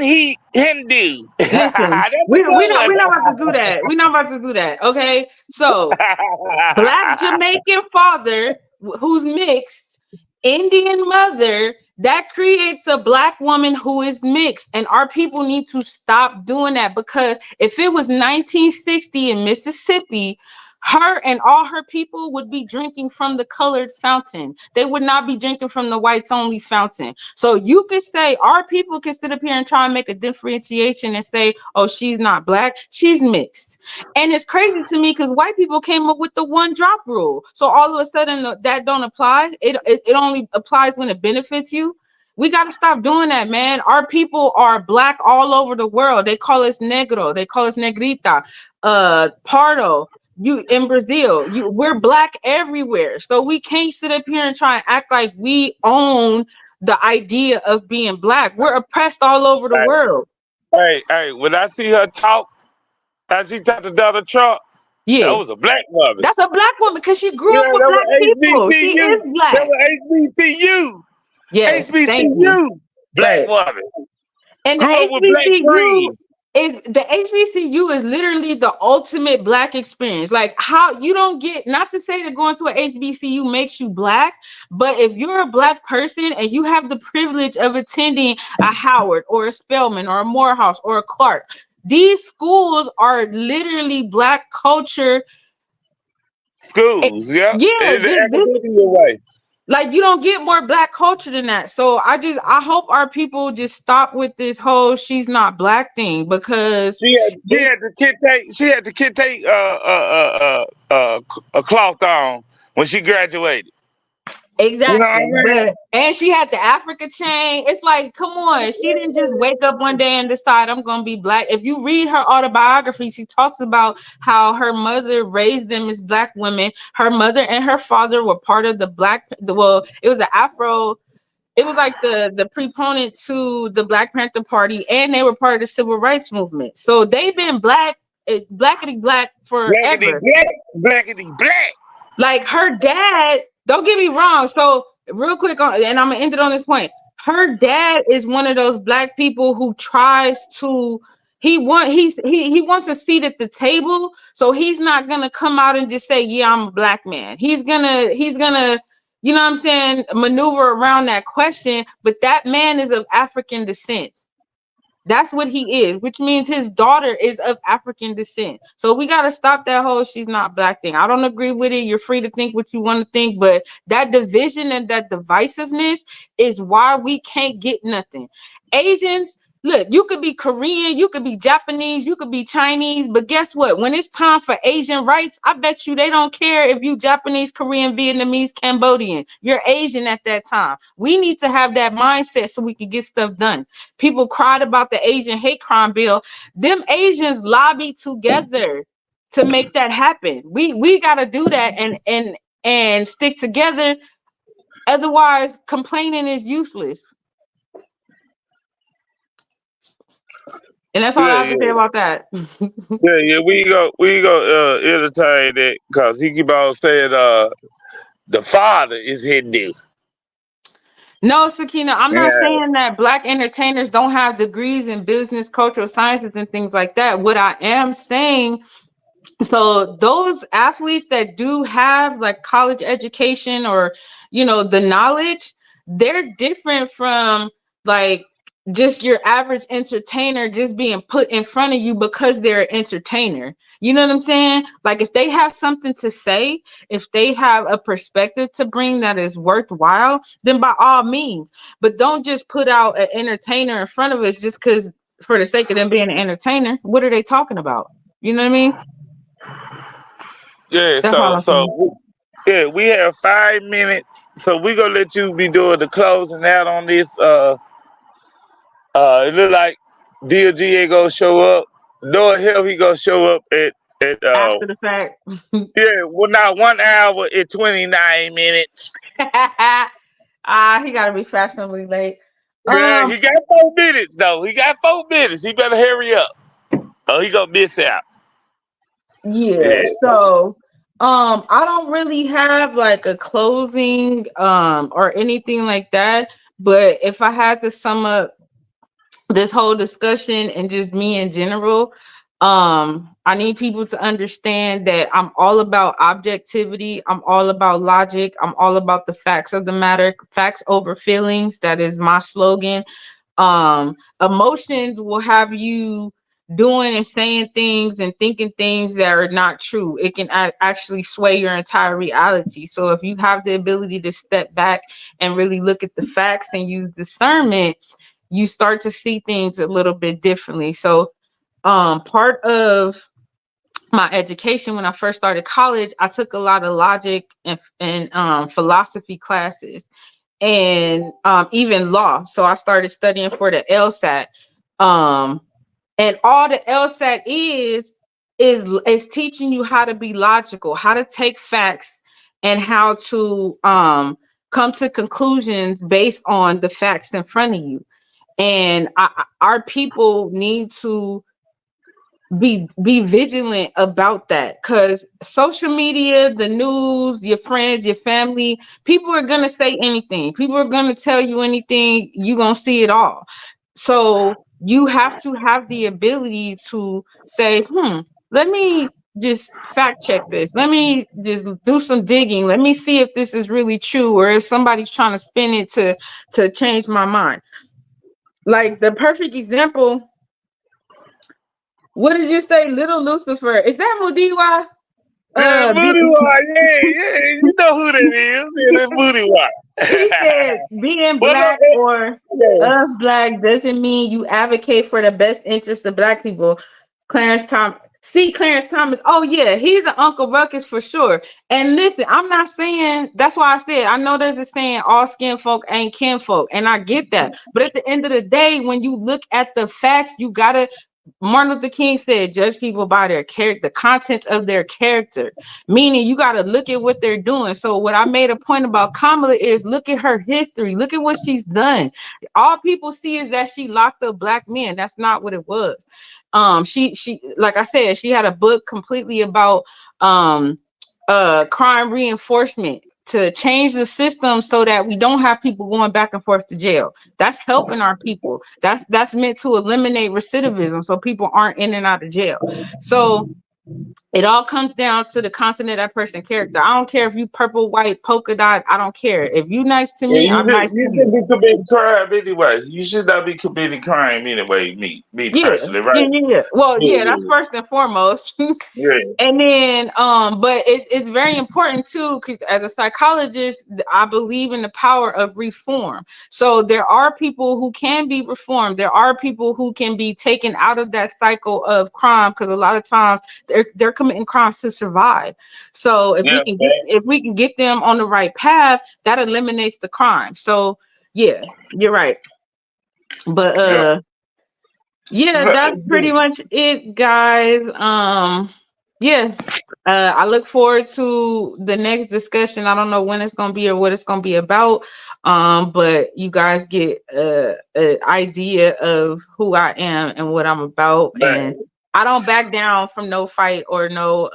Hindu. Listen, That's a we're not good about to do that. We're not about to do that. Okay, so one. Black Jamaican father who's mixed, Indian mother, that creates a black woman who is mixed. And our people need to stop doing that, because if it was 1960 in Mississippi, her and all her people would be drinking from the colored fountain. They would not be drinking from the whites only fountain. So you could say our people can sit up here and try and make a differentiation and say, oh, she's not black, she's mixed. And it's crazy to me because white people came up with the one drop rule. So all of a sudden that don't apply. It only applies when it benefits you. We got to stop doing that, man. Our people are black all over the world. They call us negro. They call us negrita, pardo. You in Brazil, we're black everywhere. So we can't sit up here and try and act like we own the idea of being black. We're oppressed all over the world. Hey, when I see her talk, as she talked to Donald Trump, that Yeah. was a black woman. That's a black woman because she grew Yeah, up with that black was people. She is HBCU. That black. was HBCU. Yes, thank you. HBCU. Black Right. woman. And the Grew up with black HBCU friends. is literally the ultimate black experience. Like how you don't get, not to say that going to a HBCU makes you black, but if you're a black person and you have the privilege of attending a Howard or a Spelman or a Morehouse or a Clark, these schools are literally black culture. Schools, yep. Yeah, In the academia way. like you don't get more black culture than that. So I hope our people just stop with this whole she's not black thing, because She it's had the kente a cloth on when she graduated. You know what I exactly. mean? And she had the Africa chain. It's like, come on, she didn't just wake up one day and decide I'm gonna be black. If you read her autobiography, she talks about how her mother raised them as black women. Her mother and her father were part of well, it was the Afro. It was like the proponent to the Black Panther Party, and they were part of the civil rights movement. So they've been blackity black Blackity forever. black, blackity black. Like her dad, don't get me wrong. So real quick on, and I'm gonna end it on this point. Her dad is one of those black people who tries to he wants a seat at the table. So he's not gonna come out and just say, yeah, I'm a black man. He's gonna you know what I'm saying, maneuver around that question. But that man is of African descent. That's what he is, which means his daughter is of African descent. So we got to stop that whole she's not black thing. I don't agree with it. You're free to think what you want to think, but that division and that divisiveness is why we can't get nothing. Asians, look, you could be Korean, you could be Japanese, you could be Chinese, but guess what? When it's time for Asian rights, I bet you they don't care if you Japanese, Korean, Vietnamese, Cambodian. You're Asian at that time. We need to have that mindset so we can get stuff done. People cried about the Asian hate crime bill. Them Asians lobbied together to make that happen. We got to do that and stick together. Otherwise, complaining is useless. And that's all I Yeah, have to say yeah, about that. yeah, yeah. We go entertain it because he keep on saying the father is Hindu. No, Sakina, I'm not Yeah, saying that black entertainers don't have degrees in business, cultural sciences, and things like that. What I am saying, so those athletes that do have like college education or the knowledge, they're different from like just your average entertainer just being put in front of you because they're an entertainer. You know what I'm saying? Like if they have something to say, if they have a perspective to bring that is worthwhile, then by all means. But don't just put out an entertainer in front of us just because for the sake of them being an entertainer. What are they talking about? You know what I mean? yeah. That's all I'm saying. Yeah, we have 5 minutes, so we gonna let you be doing the closing out on this. It look like DLG ain't gonna show up. No hell he gonna show up at After the fact. yeah, well now 1 hour and 29 minutes. He gotta be fashionably late. Yeah, Um, he got 4 minutes though. He got 4 minutes. He better hurry up. Oh, he gonna miss out. yeah, Yeah. so I don't really have like a closing or anything like that. But if I had to sum up this whole discussion and just me in general, I need people to understand that I'm all about objectivity, I'm all about logic, I'm all about the facts of the matter, facts over feelings. That is my slogan. Emotions will have you doing and saying things and thinking things that are not true. It can actually sway your entire reality. So if you have the ability to step back and really look at the facts and use discernment, you start to see things a little bit differently. So part of my education when I first started college, I took a lot of logic and philosophy classes and even law. So I started studying for the LSAT. Um, and all the LSAT is teaching you how to be logical, how to take facts and how to come to conclusions based on the facts in front of you. And our people need to be vigilant about that, because social media, the news, your friends, your family, people are going to say anything, people are going to tell you anything, you're going to see it all. So you have to have the ability to say, let me just fact check this, let me just do some digging, let me see if this is really true or if somebody's trying to spin it to change my mind. Like the perfect example, what did you say? Little Lucifer. Is that Mudiwa? Yeah, Be, Booty Wad, yeah, yeah. You know who that is. Yeah, that Booty he said Wad. being Well, black or yeah. of black doesn't mean you advocate for the best interest of black people. Clarence Thomas. See, Clarence Thomas. Oh yeah, he's an Uncle Ruckus for sure. And listen, I'm not saying, that's why I said I know there's a saying all skin folk ain't kin folk, and I get that. But at the end of the day, when you look at the facts, you gotta. Martin Luther King said, judge people by their character, the content of their character, meaning you got to look at what they're doing. So what I made a point about Kamala is look at her history, look at what she's done. All people see is that she locked up black men. That's not what it was. She like I said, she had a book completely about crime reinforcement to change the system so that we don't have people going back and forth to jail. That's helping our people. That's meant to eliminate recidivism so people aren't in and out of jail. So it all comes down to the content of that person character. I don't care if you purple, white, polka dot. I don't care. If you nice to Yeah, me, I'm nice to you you. should be committing crime anyway. You should not be committing crime anyway, me Yeah, personally, right? yeah. Well, yeah, that's Yeah, first and foremost. yeah. And then, but it's very important too, because as a psychologist, I believe in the power of reform. So there are people who can be reformed. There are people who can be taken out of that cycle of crime, because a lot of times they're committing crimes to survive. So Yeah, if we can get them on the right path, that eliminates the crime. So yeah, you're right. But yeah. yeah, So, that's pretty much it, guys. Yeah. I look forward to the next discussion. I don't know when it's gonna be or what it's gonna be about. But you guys get an idea of who I am and what I'm about. And Man. I don't back down from no fight or no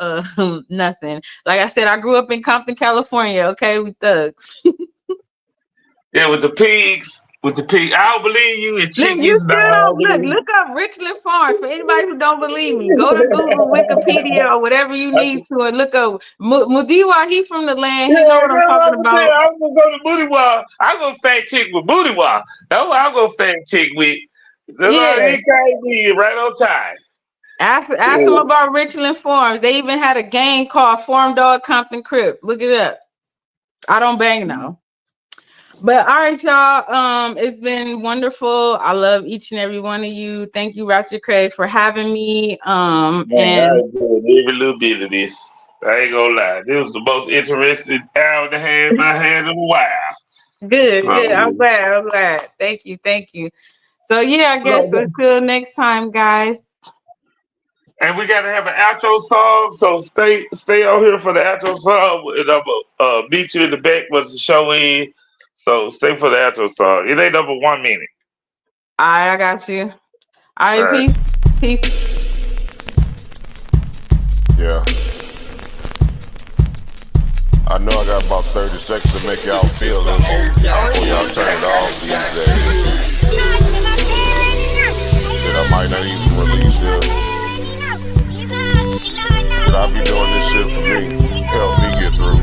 nothing. Like I said, I grew up in Compton, California. Okay, we thugs. Yeah, with the pigs. With the pig. I don't believe you in Look, you chickens. No, still I don't don't believe look up Richland Farms. For anybody who don't believe me, go to Google, Wikipedia, or whatever you need you. to, and look up Mudiwa. He from the land. Yeah, He know what I'm that's what talking I'm saying. about. I'm gonna go to Booty Wall. I'm gonna fact check with Booty Wall. That's what I'm gonna fact check with. That's all Yeah, he came in right on time. ask him Yeah. about Richland Farms. They even had a game called Farm Dog Compton Crip. Look it up. I don't bang now. But all right, y'all. It's been wonderful. I love each and every one of you. Thank you, RaXchet Craige, for having me. Man, I And enjoyed every little bit of this. I ain't gonna lie. This was the most interesting hour and a half I had in a while. good, So, good. I'm glad. I'm glad. Thank you. Thank you. So yeah, I guess no, until next time, guys. and we gotta have an outro song, so stay on here for the outro song, and I'm gonna meet you in the back once the show in. So stay for the outro song. It ain't over 1 minute. All right, I got you. All All right, right. peace. Peace. Yeah. I know I got about 30 seconds to make y'all feel this before y'all turn it off these days. That I might not even release here. But I be doing this shit for me. Help me get through.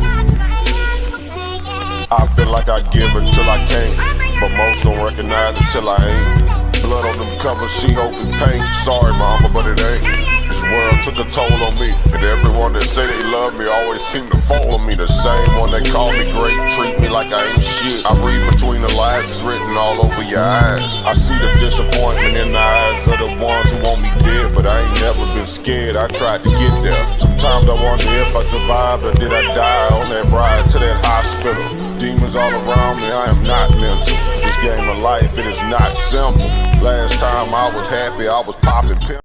I feel like I give until I can't, but most don't recognize it till I ain't. Blood on them covers, she hope it's paint. Sorry mama, but it ain't. This world took a toll on me, and everyone that say they love me always seem to follow me. The same one that call me great, treat me like I ain't shit. I read between the lines, it's written all over your eyes. I see the disappointment in the eyes of the ones who want me dead, but I ain't never been scared, I tried to get there. Sometimes I wonder if I survived or did I die on that ride to that hospital. Demons all around me, I am not mental. This game of life, it is not simple. Last time I was happy, I was popping pills.